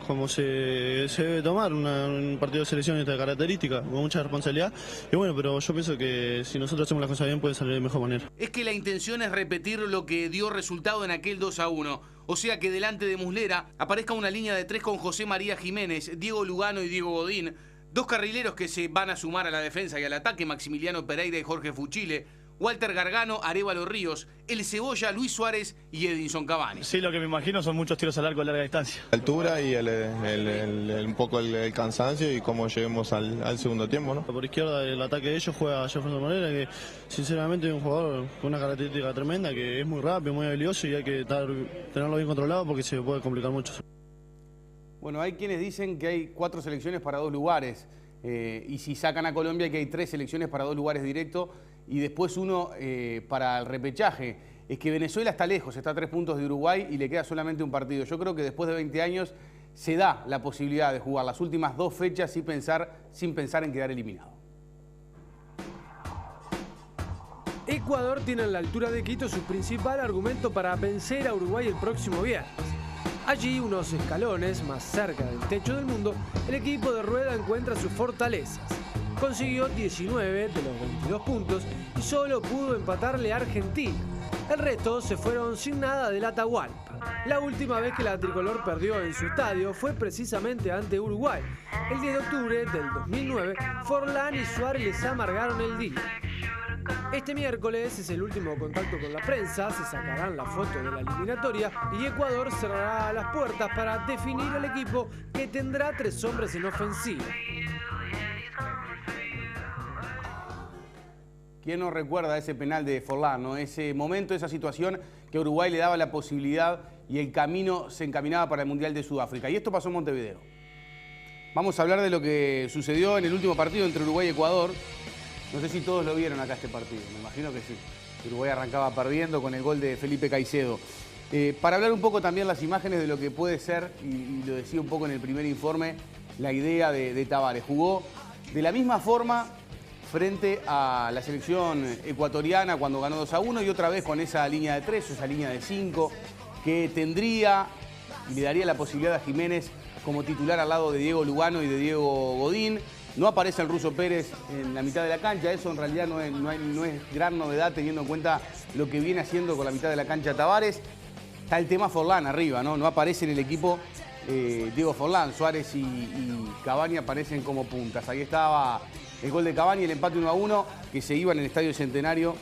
como se debe tomar un partido de selección de esta característica, con mucha responsabilidad. Y bueno, pero yo pienso que si nosotros hacemos las cosas bien puede salir de mejor manera. Es que la intención es repetir lo que dio resultado en aquel 2-1. O sea que delante de Muslera aparezca una línea de 3 con José María Jiménez, Diego Lugano y Diego Godín. 2 carrileros que se van a sumar a la defensa y al ataque, Maximiliano Pereira y Jorge Fuchile, Walter Gargano, Arévalo Ríos, El Cebolla, Luis Suárez y Edinson Cavani. Sí, lo que me imagino son muchos tiros al arco a larga distancia. La altura y un poco el cansancio y cómo lleguemos al segundo tiempo, ¿no? Por izquierda el ataque de ellos juega Jefferson Morera, que sinceramente es un jugador con una característica tremenda, que es muy rápido, muy habilidoso y hay que tenerlo bien controlado porque se puede complicar mucho. Bueno, hay quienes dicen que hay 4 selecciones para 2 lugares y si sacan a Colombia que hay 3 selecciones para 2 lugares directos y después uno para el repechaje. Es que Venezuela está lejos, está a 3 puntos de Uruguay y le queda solamente un partido. Yo creo que después de 20 años se da la posibilidad de jugar las últimas 2 fechas sin pensar en quedar eliminado. Ecuador tiene en la altura de Quito su principal argumento para vencer a Uruguay el próximo viernes. Allí, unos escalones más cerca del techo del mundo, el equipo de Rueda encuentra sus fortalezas. Consiguió 19 de los 22 puntos y solo pudo empatarle a Argentina. El resto se fueron sin nada del Atahualpa. La última vez que la tricolor perdió en su estadio fue precisamente ante Uruguay. El 10 de octubre del 2009, Forlán y Suárez les amargaron el día. Este miércoles es el último contacto con la prensa, se sacarán la foto de la eliminatoria y Ecuador cerrará las puertas para definir el equipo que tendrá 3 hombres en ofensiva. ¿Quién no recuerda ese penal de Forlán, ¿no? Ese momento, esa situación que a Uruguay le daba la posibilidad y el camino se encaminaba para el Mundial de Sudáfrica? Y esto pasó en Montevideo. Vamos a hablar de lo que sucedió en el último partido entre Uruguay y Ecuador. No sé si todos lo vieron acá este partido, me imagino que sí. Uruguay arrancaba perdiendo con el gol de Felipe Caicedo. Para hablar un poco también las imágenes de lo que puede ser, y lo decía un poco en el primer informe, la idea de Tavares. Jugó de la misma forma frente a la selección ecuatoriana cuando ganó 2-1 y otra vez con esa línea de 3, esa línea de 5, que tendría y le daría la posibilidad a Jiménez como titular al lado de Diego Lugano y de Diego Godín. No aparece el Ruso Pérez en la mitad de la cancha, eso en realidad no es gran novedad teniendo en cuenta lo que viene haciendo con la mitad de la cancha Tavares. Está el tema Forlán arriba, no aparece en el equipo Diego Forlán, Suárez y Cavani aparecen como puntas. Ahí estaba el gol de Cavani, el empate 1-1 que se iba en el Estadio Centenario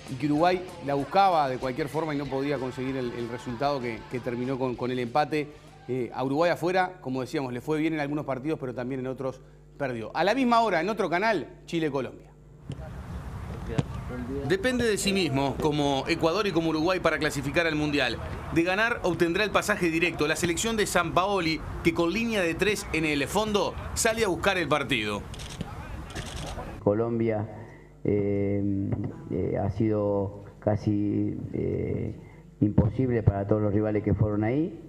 y que Uruguay la buscaba de cualquier forma y no podía conseguir el resultado que terminó con el empate. A Uruguay afuera, como decíamos, le fue bien en algunos partidos, pero también en otros perdió. A la misma hora, en otro canal, Chile-Colombia. Depende de sí mismo, como Ecuador y como Uruguay, para clasificar al Mundial. De ganar, obtendrá el pasaje directo. La selección de Sampaoli, que con línea de 3 en el fondo, sale a buscar el partido. Colombia ha sido casi imposible para todos los rivales que fueron ahí.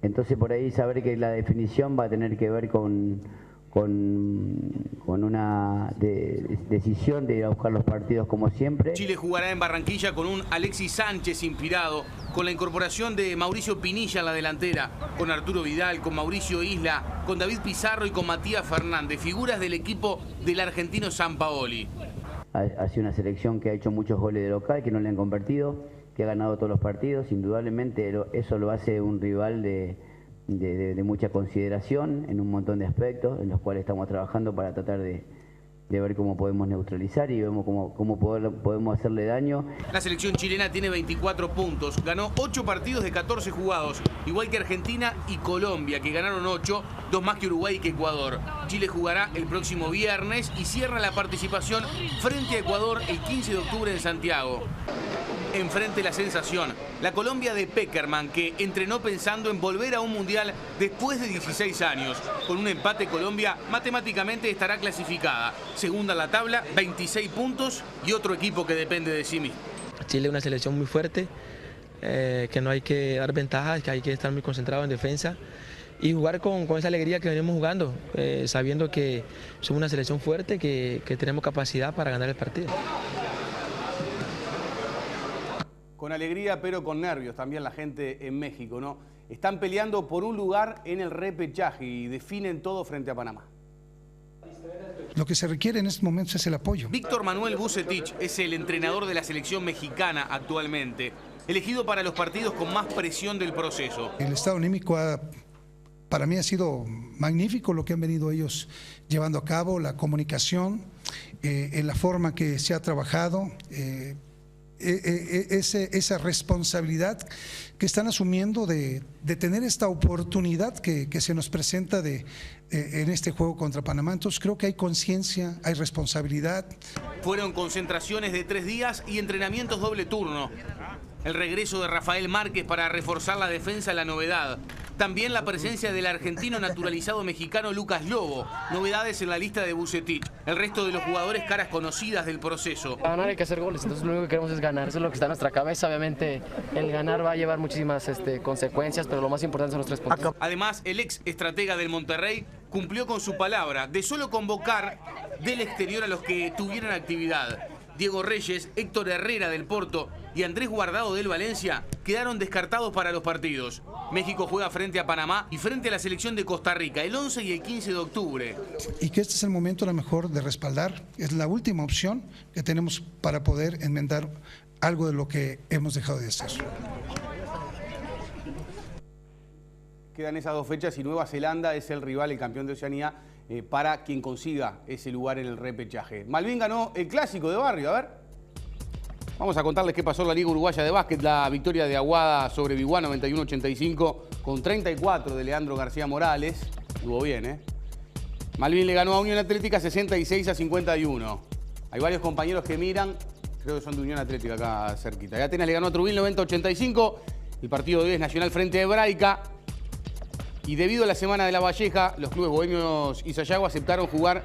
Entonces por ahí saber que la definición va a tener que ver con una decisión de ir a buscar los partidos como siempre. Chile jugará en Barranquilla con un Alexis Sánchez inspirado, con la incorporación de Mauricio Pinilla en la delantera, con Arturo Vidal, con Mauricio Isla, con David Pizarro y con Matías Fernández, figuras del equipo del argentino Sampaoli. Ha sido una selección que ha hecho muchos goles de local, que no le han convertido, que ha ganado todos los partidos. Indudablemente eso lo hace un rival de mucha consideración en un montón de aspectos en los cuales estamos trabajando para tratar de ver cómo podemos neutralizar y vemos cómo podemos hacerle daño. La selección chilena tiene 24 puntos, ganó 8 partidos de 14 jugados, igual que Argentina y Colombia, que ganaron 8, 2 más que Uruguay y que Ecuador. Chile jugará el próximo viernes y cierra la participación frente a Ecuador el 15 de octubre en Santiago. Enfrente la sensación, la Colombia de Peckerman, que entrenó pensando en volver a un mundial después de 16 años. Con un empate, Colombia matemáticamente estará clasificada. Segunda en la tabla, 26 puntos y otro equipo que depende de sí mismo. Chile es una selección muy fuerte, que no hay que dar ventajas, que hay que estar muy concentrado en defensa y jugar con esa alegría que venimos jugando, sabiendo que somos una selección fuerte, que tenemos capacidad para ganar el partido. Con alegría, pero con nervios también la gente en México, ¿no? Están peleando por un lugar en el repechaje y definen todo frente a Panamá. Lo que se requiere en estos momentos es el apoyo. Víctor Manuel Vucetich es el entrenador de la selección mexicana actualmente, elegido para los partidos con más presión del proceso. El estado anímico para mí ha sido magnífico lo que han venido ellos llevando a cabo, la comunicación, en la forma que se ha trabajado, esa responsabilidad que están asumiendo de tener esta oportunidad que se nos presenta en este juego contra Panamá. Entonces creo que hay conciencia, hay responsabilidad. Fueron concentraciones de 3 días y entrenamientos doble turno. El regreso de Rafael Márquez para reforzar la defensa es la novedad. También la presencia del argentino naturalizado mexicano Lucas Lobo. Novedades en la lista de Vucetich. El resto de los jugadores caras conocidas del proceso. Para ganar hay que hacer goles, entonces lo único que queremos es ganar. Eso es lo que está en nuestra cabeza. Obviamente el ganar va a llevar muchísimas consecuencias, pero lo más importante son los 3 puntos. Además, el ex estratega del Monterrey cumplió con su palabra de solo convocar del exterior a los que tuvieran actividad. Diego Reyes, Héctor Herrera del Porto y Andrés Guardado del Valencia quedaron descartados para los partidos. México juega frente a Panamá y frente a la selección de Costa Rica el 11 y el 15 de octubre. Y que este es el momento a lo mejor de respaldar, es la última opción que tenemos para poder enmendar algo de lo que hemos dejado de hacer. Quedan esas 2 fechas y Nueva Zelanda es el rival, el campeón de Oceanía, para quien consiga ese lugar en el repechaje. Malvin ganó el clásico de barrio, a ver. Vamos a contarles qué pasó en la Liga Uruguaya de Básquet. La victoria de Aguada sobre Biguá 91-85 con 34 de Leandro García Morales. Estuvo bien, ¿eh? Malvin le ganó a Unión Atlética 66-51. Hay varios compañeros que miran, creo que son de Unión Atlética acá cerquita. Y Atenas le ganó a Trujillo 90-85. El partido de hoy es Nacional frente a Hebraica. Y debido a la Semana de la Valleja, los clubes bohemios y Sayago aceptaron jugar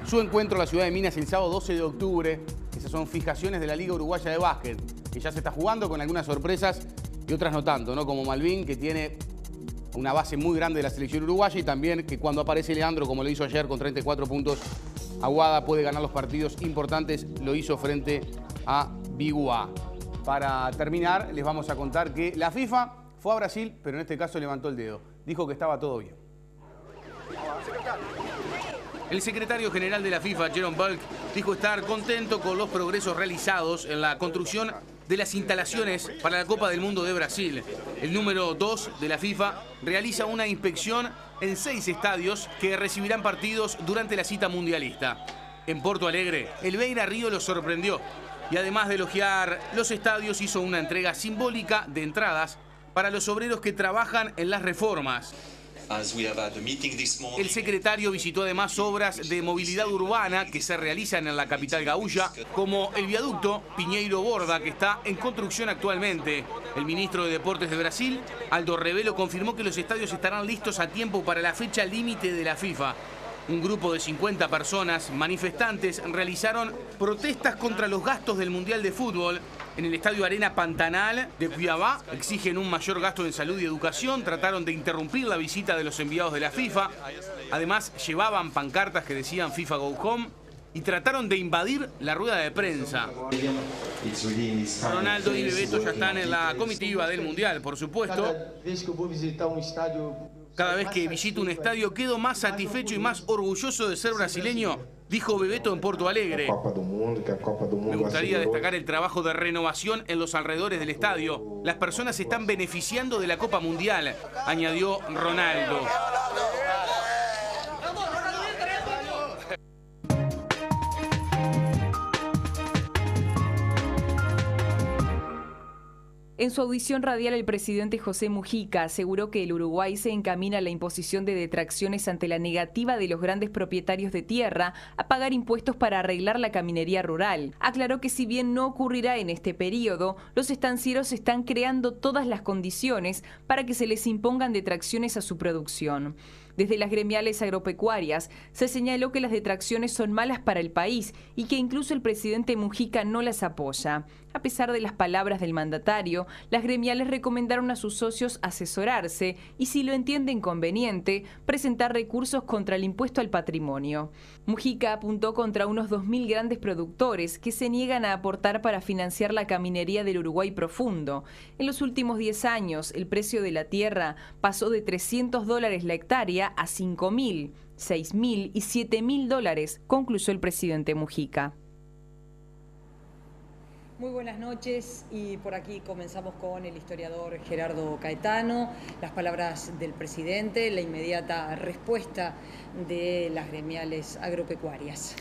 su encuentro en la ciudad de Minas el sábado 12 de octubre. Esas son fijaciones de la Liga Uruguaya de Básquet, que ya se está jugando con algunas sorpresas y otras no tanto, ¿no? Como Malvin, que tiene una base muy grande de la selección uruguaya, y también que cuando aparece Leandro, como lo hizo ayer con 34 puntos, Aguada puede ganar los partidos importantes. Lo hizo frente a Biguá. Para terminar, les vamos a contar que la FIFA fue a Brasil, pero en este caso levantó el dedo. Dijo que estaba todo bien. El secretario general de la FIFA, Jerome Bulk, dijo estar contento con los progresos realizados en la construcción de las instalaciones para la Copa del Mundo de Brasil. El número 2 de la FIFA realiza una inspección en 6 estadios que recibirán partidos durante la cita mundialista. En Porto Alegre, el Beira Río los sorprendió y además de elogiar los estadios, hizo una entrega simbólica de entradas para los obreros que trabajan en las reformas. El secretario visitó además obras de movilidad urbana que se realizan en la capital gaúcha, como el viaducto Piñeiro Borda, que está en construcción actualmente. El ministro de Deportes de Brasil, Aldo Rebelo, confirmó que los estadios estarán listos a tiempo para la fecha límite de la FIFA. Un grupo de 50 personas, manifestantes, realizaron protestas contra los gastos del Mundial de Fútbol. En el Estadio Arena Pantanal de Cuiabá exigen un mayor gasto en salud y educación, trataron de interrumpir la visita de los enviados de la FIFA. Además, llevaban pancartas que decían FIFA Go Home y trataron de invadir la rueda de prensa. Ronaldo y Bebeto ya están en la comitiva del Mundial, por supuesto. Cada vez que visito un estadio quedo más satisfecho y más orgulloso de ser brasileño, dijo Bebeto en Porto Alegre. Me gustaría destacar el trabajo de renovación en los alrededores del estadio. Las personas se están beneficiando de la Copa Mundial, añadió Ronaldo. En su audición radial, el presidente José Mujica aseguró que el Uruguay se encamina a la imposición de detracciones ante la negativa de los grandes propietarios de tierra a pagar impuestos para arreglar la caminería rural. Aclaró que si bien no ocurrirá en este periodo, los estancieros están creando todas las condiciones para que se les impongan detracciones a su producción. Desde las gremiales agropecuarias se señaló que las detracciones son malas para el país y que incluso el presidente Mujica no las apoya. A pesar de las palabras del mandatario, las gremiales recomendaron a sus socios asesorarse y, si lo entienden conveniente, presentar recursos contra el impuesto al patrimonio. Mujica apuntó contra unos 2.000 grandes productores que se niegan a aportar para financiar la caminería del Uruguay profundo. En los últimos 10 años, el precio de la tierra pasó de $300 la hectárea a $5.000, $6.000 y $7.000, concluyó el presidente Mujica. Muy buenas noches y por aquí comenzamos con el historiador Gerardo Caetano, las palabras del presidente, la inmediata respuesta de las gremiales agropecuarias.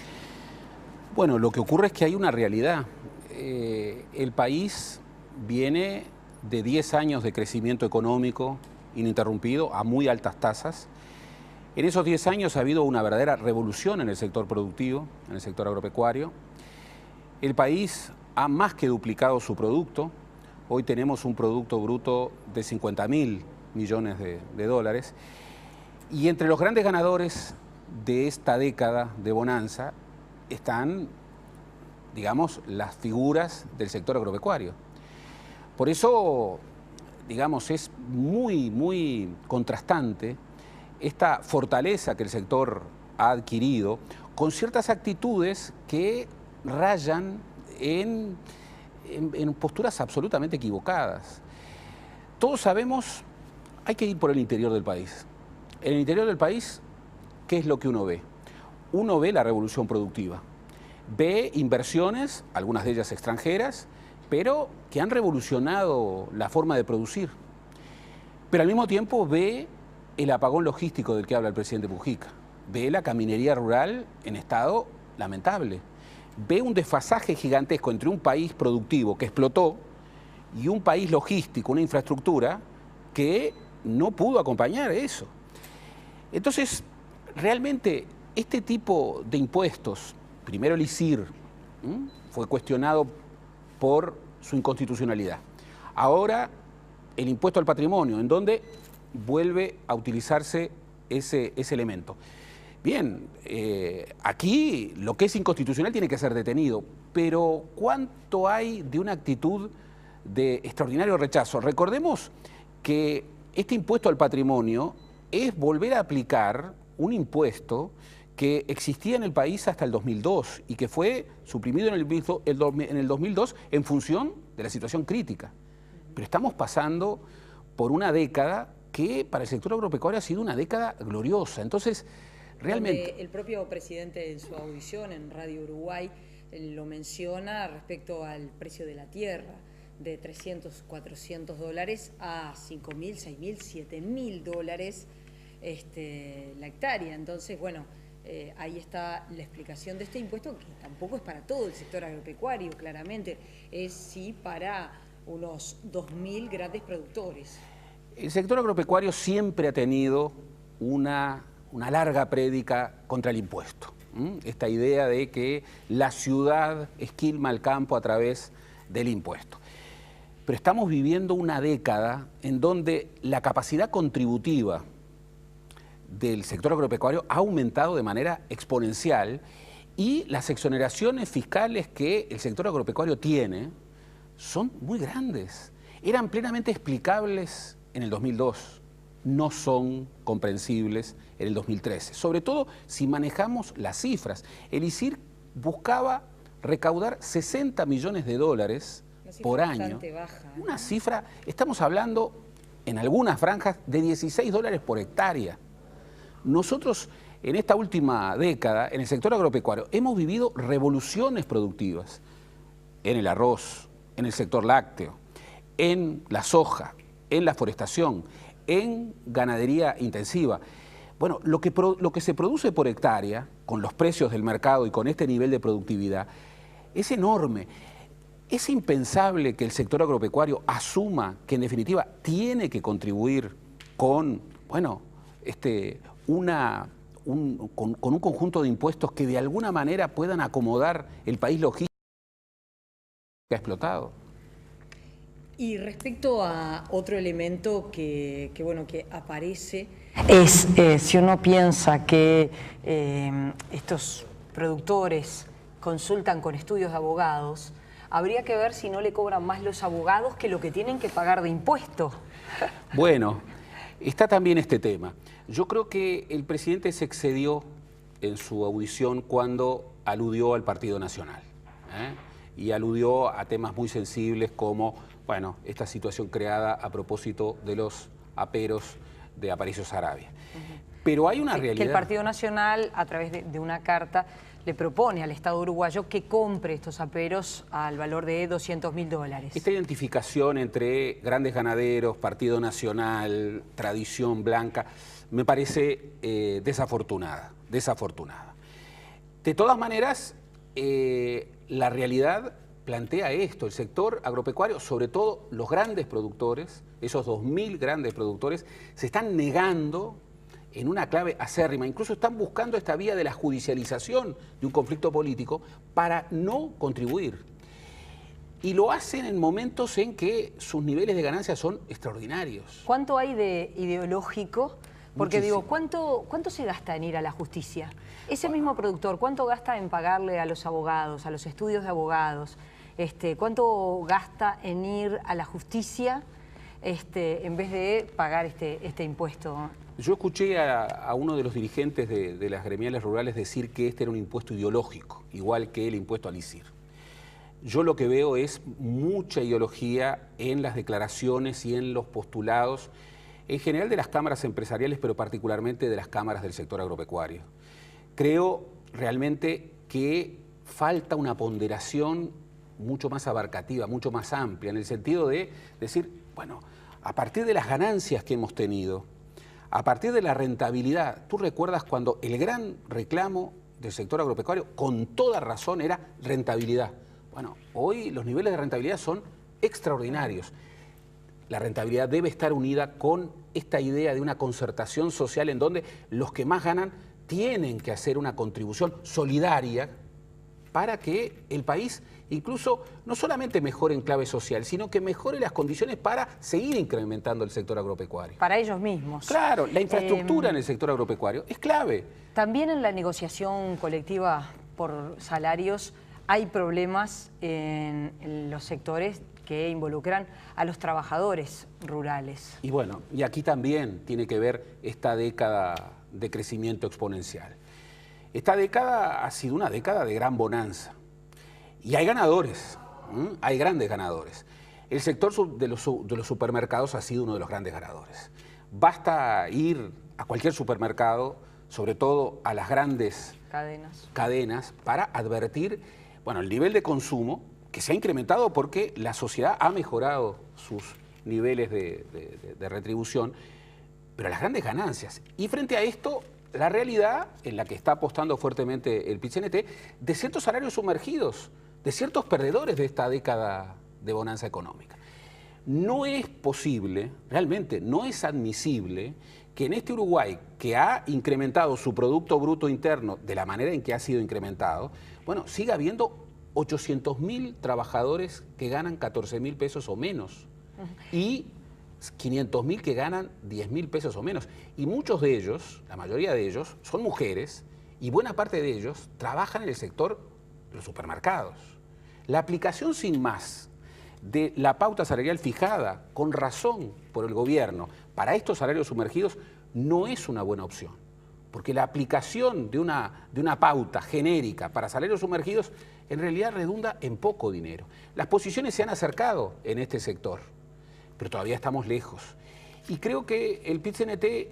Bueno, lo que ocurre es que hay una realidad. El país viene de 10 años de crecimiento económico ininterrumpido a muy altas tasas. En esos 10 años ha habido una verdadera revolución en el sector productivo, en el sector agropecuario. El país ha más que duplicado su producto. Hoy tenemos un producto bruto de 50.000 millones de dólares. Y entre los grandes ganadores de esta década de bonanza están, digamos, las figuras del sector agropecuario. Por eso, digamos, es muy contrastante esta fortaleza que el sector ha adquirido con ciertas actitudes que rayan en posturas absolutamente equivocadas. Todos sabemos, hay que ir por el interior del país. En el interior del país, ¿qué es lo que uno ve? Uno ve la revolución productiva, ve inversiones, algunas de ellas extranjeras, pero que han revolucionado la forma de producir. Pero al mismo tiempo ve el apagón logístico del que habla el presidente Mujica, ve la caminería rural en estado lamentable, ve un desfasaje gigantesco entre un país productivo que explotó y un país logístico, una infraestructura que no pudo acompañar eso. Entonces, realmente, este tipo de impuestos, primero el ISIR, fue cuestionado por su inconstitucionalidad. Ahora, el impuesto al patrimonio, en donde vuelve a utilizarse ese elemento. Bien, aquí lo que es inconstitucional tiene que ser detenido, pero ¿cuánto hay de una actitud de extraordinario rechazo? Recordemos que este impuesto al patrimonio es volver a aplicar un impuesto que existía en el país hasta el 2002 y que fue suprimido en el 2002 en función de la situación crítica. Pero estamos pasando por una década que para el sector agropecuario ha sido una década gloriosa. Entonces, realmente... El propio presidente en su audición en Radio Uruguay lo menciona respecto al precio de la tierra, de $300, $400 a $5.000, $6.000, $7.000 la hectárea. Entonces, bueno, ahí está la explicación de este impuesto, que tampoco es para todo el sector agropecuario, claramente, es sí para unos 2.000 grandes productores. El sector agropecuario siempre ha tenido una larga prédica contra el impuesto. Esta idea de que la ciudad esquilma el campo a través del impuesto. Pero estamos viviendo una década en donde la capacidad contributiva del sector agropecuario ha aumentado de manera exponencial y las exoneraciones fiscales que el sector agropecuario tiene son muy grandes. Eran plenamente explicables en el 2002, no son comprensibles en el 2013. Sobre todo si manejamos las cifras. El ICIR buscaba recaudar 60 millones de dólares por año. Baja, ¿eh? Una cifra, estamos hablando en algunas franjas de 16 dólares por hectárea. Nosotros en esta última década, en el sector agropecuario, hemos vivido revoluciones productivas en el arroz, en el sector lácteo, en la soja, en la forestación, en ganadería intensiva. Bueno, lo que se produce por hectárea, con los precios del mercado y con este nivel de productividad, es enorme. Es impensable que el sector agropecuario asuma que en definitiva tiene que contribuir con, bueno, con un conjunto de impuestos que de alguna manera puedan acomodar el país logístico que ha explotado. Y respecto a otro elemento que aparece, es si uno piensa que estos productores consultan con estudios de abogados, habría que ver si no le cobran más los abogados que lo que tienen que pagar de impuestos. Bueno, está también este tema. Yo creo que el presidente se excedió en su audición cuando aludió al Partido Nacional, y aludió a temas muy sensibles como, bueno, esta situación creada a propósito de los aperos de Aparicio Saravia. Pero hay una realidad. Que el Partido Nacional, a través de una carta, le propone al Estado uruguayo que compre estos aperos al valor de $200.000. Esta identificación entre grandes ganaderos, Partido Nacional, tradición blanca, me parece desafortunada. De todas maneras, la realidad plantea esto. El sector agropecuario, sobre todo los grandes productores, esos 2.000 grandes productores, se están negando en una clave acérrima, incluso están buscando esta vía de la judicialización de un conflicto político para no contribuir. Y lo hacen en momentos en que sus niveles de ganancia son extraordinarios. ¿Cuánto hay de ideológico? Porque Muchísimo. digo, ¿cuánto se gasta en ir a la justicia? Ese mismo productor, ¿cuánto gasta en pagarle a los abogados, a los estudios de abogados? ¿Cuánto gasta en ir a la justicia en vez de pagar este impuesto? Yo escuché a uno de los dirigentes de las gremiales rurales decir que este era un impuesto ideológico, igual que el impuesto al ICIR. Yo lo que veo es mucha ideología en las declaraciones y en los postulados, en general de las cámaras empresariales, pero particularmente de las cámaras del sector agropecuario. Creo realmente que falta una ponderación mucho más abarcativa, mucho más amplia, en el sentido de decir, bueno, a partir de las ganancias que hemos tenido, a partir de la rentabilidad, tú recuerdas cuando el gran reclamo del sector agropecuario, con toda razón, era rentabilidad. Bueno, hoy los niveles de rentabilidad son extraordinarios. La rentabilidad debe estar unida con esta idea de una concertación social en donde los que más ganan tienen que hacer una contribución solidaria para que el país incluso no solamente mejore en clave social, sino que mejore las condiciones para seguir incrementando el sector agropecuario. Para ellos mismos. Claro, la infraestructura en el sector agropecuario es clave. También en la negociación colectiva por salarios hay problemas en los sectores que involucran a los trabajadores rurales. Y bueno, y aquí también tiene que ver esta década de crecimiento exponencial. Esta década ha sido una década de gran bonanza. Y hay ganadores, hay grandes ganadores. El sector de los supermercados ha sido uno de los grandes ganadores. Basta ir a cualquier supermercado, sobre todo a las grandes cadenas, para advertir, bueno, el nivel de consumo que se ha incrementado porque la sociedad ha mejorado sus niveles de retribución, pero las grandes ganancias. Y frente a esto, la realidad en la que está apostando fuertemente el PIT-CNT de ciertos salarios sumergidos, de ciertos perdedores de esta década de bonanza económica. No es posible, realmente no es admisible, que en este Uruguay, que ha incrementado su Producto Bruto Interno de la manera en que ha sido incrementado, bueno, siga habiendo 800.000 trabajadores que ganan 14.000 pesos o menos y 500.000 que ganan 10.000 pesos o menos. Y muchos de ellos, la mayoría de ellos, son mujeres y buena parte de ellos trabajan en el sector de los supermercados. La aplicación sin más de la pauta salarial fijada con razón por el gobierno para estos salarios sumergidos no es una buena opción, porque la aplicación de una pauta genérica para salarios sumergidos en realidad redunda en poco dinero. Las posiciones se han acercado en este sector, pero todavía estamos lejos. Y creo que el PIT-CNT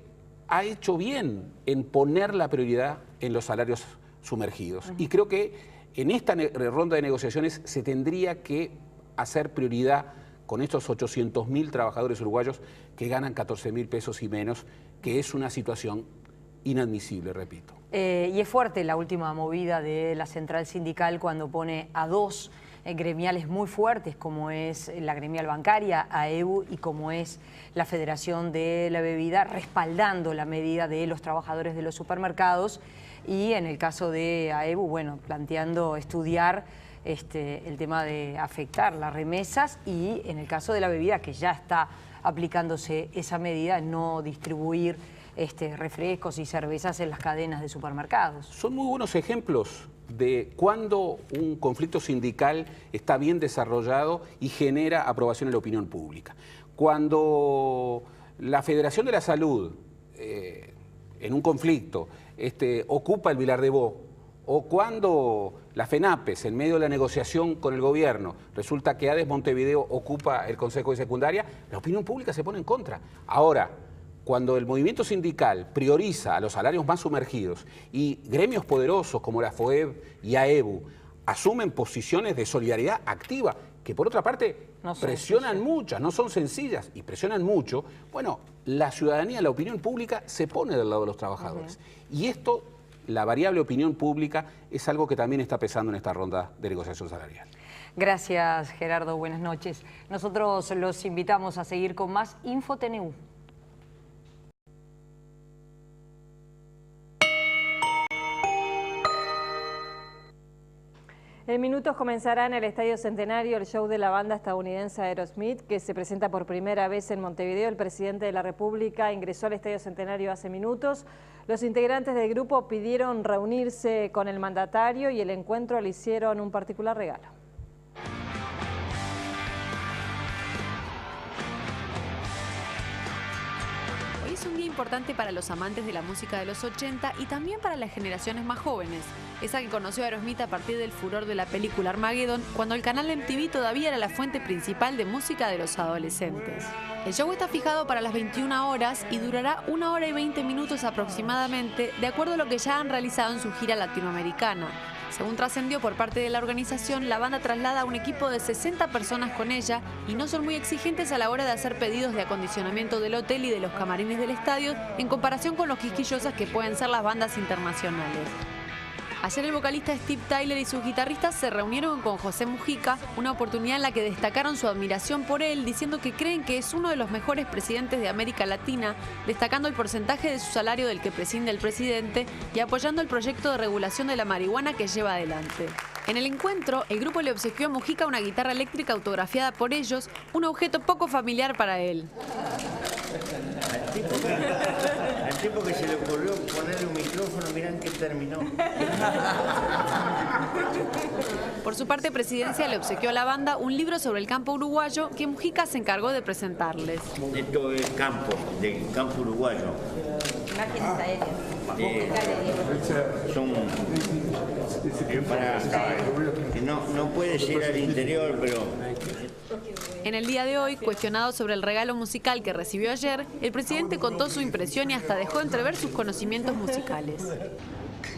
ha hecho bien en poner la prioridad en los salarios sumergidos. Y creo que en esta ronda de negociaciones se tendría que hacer prioridad con estos 800.000 trabajadores uruguayos que ganan 14.000 pesos y menos, que es una situación inadmisible, repito. Y es fuerte la última movida de la central sindical cuando pone a dos gremiales muy fuertes, como es la gremial bancaria, AEBU, y como es la Federación de la Bebida, respaldando la medida de los trabajadores de los supermercados, y en el caso de AEBU, bueno, planteando estudiar el tema de afectar las remesas, y en el caso de la bebida, que ya está aplicándose esa medida, no distribuir refrescos y cervezas en las cadenas de supermercados. Son muy buenos ejemplos de cuando un conflicto sindical está bien desarrollado y genera aprobación en la opinión pública. Cuando la Federación de la Salud, en un conflicto, ocupa el Vilar de Bo, o cuando la FENAPES, en medio de la negociación con el gobierno, resulta que ADES Montevideo ocupa el Consejo de Secundaria, la opinión pública se pone en contra. Ahora, cuando el movimiento sindical prioriza a los salarios más sumergidos y gremios poderosos como la FOEB y AEBU asumen posiciones de solidaridad activa, que por otra parte presionan muchas, no son sencillas y presionan mucho, bueno, la ciudadanía, la opinión pública se pone del lado de los trabajadores. Y esto, la variable opinión pública, es algo que también está pesando en esta ronda de negociación salarial. Gracias, Gerardo. Buenas noches. Nosotros los invitamos a seguir con más InfoTNU. En minutos comenzará en el Estadio Centenario el show de la banda estadounidense Aerosmith, que se presenta por primera vez en Montevideo. El presidente de la República ingresó al Estadio Centenario hace minutos. Los integrantes del grupo pidieron reunirse con el mandatario y el encuentro le hicieron un particular regalo. Hoy es un día importante para los amantes de la música de los 80 y también para las generaciones más jóvenes, esa que conoció a Aerosmith a partir del furor de la película Armageddon, cuando el canal MTV todavía era la fuente principal de música de los adolescentes. El show está fijado para las 21 horas y durará 1 hora y 20 minutos aproximadamente, de acuerdo a lo que ya han realizado en su gira latinoamericana. Según trascendió por parte de la organización, la banda traslada a un equipo de 60 personas con ella y no son muy exigentes a la hora de hacer pedidos de acondicionamiento del hotel y de los camarines del estadio en comparación con los quisquillosas que pueden ser las bandas internacionales. Ayer el vocalista Steve Tyler y sus guitarristas se reunieron con José Mujica, una oportunidad en la que destacaron su admiración por él, diciendo que creen que es uno de los mejores presidentes de América Latina, destacando el porcentaje de su salario del que prescinde el presidente y apoyando el proyecto de regulación de la marihuana que lleva adelante. En el encuentro, el grupo le obsequió a Mujica una guitarra eléctrica autografiada por ellos, un objeto poco familiar para él. Al tipo que se le ocurrió ponerle un micrófono, mirá que terminó. Por su parte, Presidencia le obsequió a la banda un libro sobre el campo uruguayo que Mujica se encargó de presentarles. Esto es campo, del campo uruguayo. Imágenes aéreas. Son para que no puedes ir al interior, pero... En el día de hoy, cuestionado sobre el regalo musical que recibió ayer, el presidente contó su impresión y hasta dejó entrever sus conocimimientos musicales.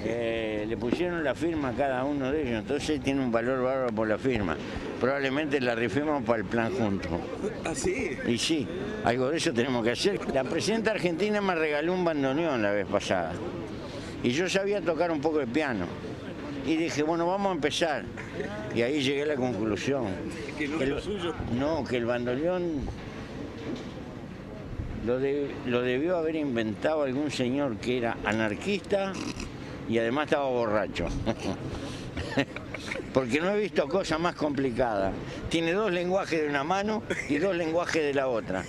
Le pusieron la firma a cada uno de ellos, entonces tiene un valor bárbaro por la firma. Probablemente la rifemos para el plan junto. ¿Ah, sí? Y sí, algo de eso tenemos que hacer. La presidenta argentina me regaló un bandoneón la vez pasada. Y yo sabía tocar un poco de piano. Y dije, bueno, vamos a empezar. Y ahí llegué a la conclusión. ¿Que no es lo suyo? No, que el bandoneón lo debió haber inventado algún señor que era anarquista y además estaba borracho. Porque no he visto cosa más complicada. Tiene 2 lenguajes de una mano y 2 lenguajes de la otra.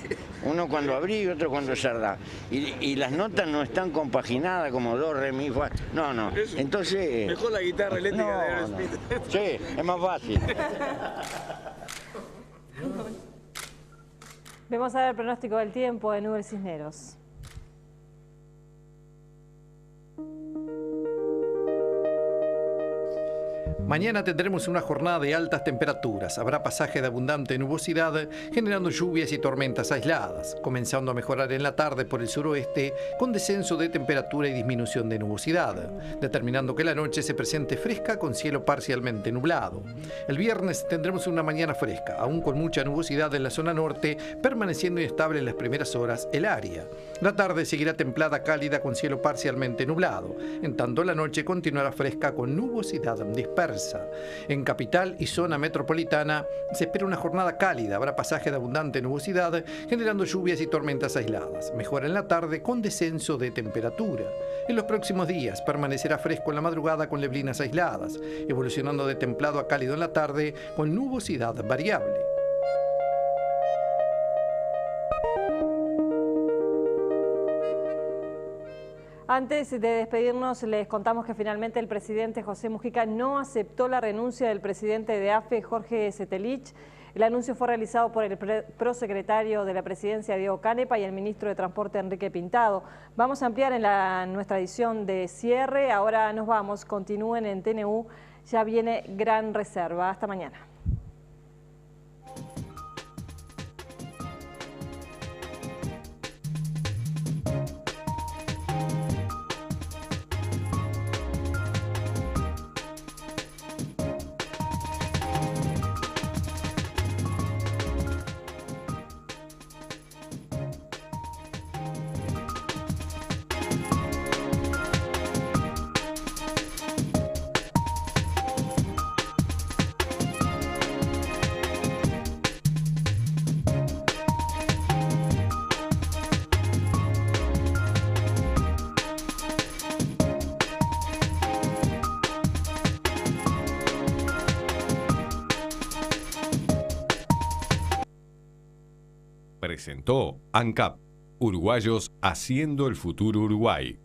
Uno cuando abrí y otro cuando cerrá. Y las notas no están compaginadas como do, re, mi, fa. No, no. Entonces... Mejor la guitarra eléctrica de Aerosmith. Sí, es más fácil. Vamos a ver el pronóstico del tiempo de Nubes Cisneros. Mañana tendremos una jornada de altas temperaturas. Habrá pasaje de abundante nubosidad, generando lluvias y tormentas aisladas, comenzando a mejorar en la tarde por el suroeste, con descenso de temperatura y disminución de nubosidad, determinando que la noche se presente fresca con cielo parcialmente nublado. El viernes tendremos una mañana fresca, aún con mucha nubosidad en la zona norte, permaneciendo inestable en las primeras horas el área. La tarde seguirá templada cálida con cielo parcialmente nublado, en tanto la noche continuará fresca con nubosidad dispersa. En capital y zona metropolitana se espera una jornada cálida, habrá pasaje de abundante nubosidad, generando lluvias y tormentas aisladas. Mejora en la tarde con descenso de temperatura. En los próximos días permanecerá fresco en la madrugada con neblinas aisladas, evolucionando de templado a cálido en la tarde con nubosidad variable. Antes de despedirnos, les contamos que finalmente el presidente José Mujica no aceptó la renuncia del presidente de AFE, Jorge Setelich. El anuncio fue realizado por el prosecretario de la presidencia, Diego Canepa, y el ministro de Transporte, Enrique Pintado. Vamos a ampliar en nuestra edición de cierre. Ahora nos vamos. Continúen en TNU. Ya viene Gran Reserva. Hasta mañana. Presentó ANCAP, Uruguayos haciendo el futuro Uruguay.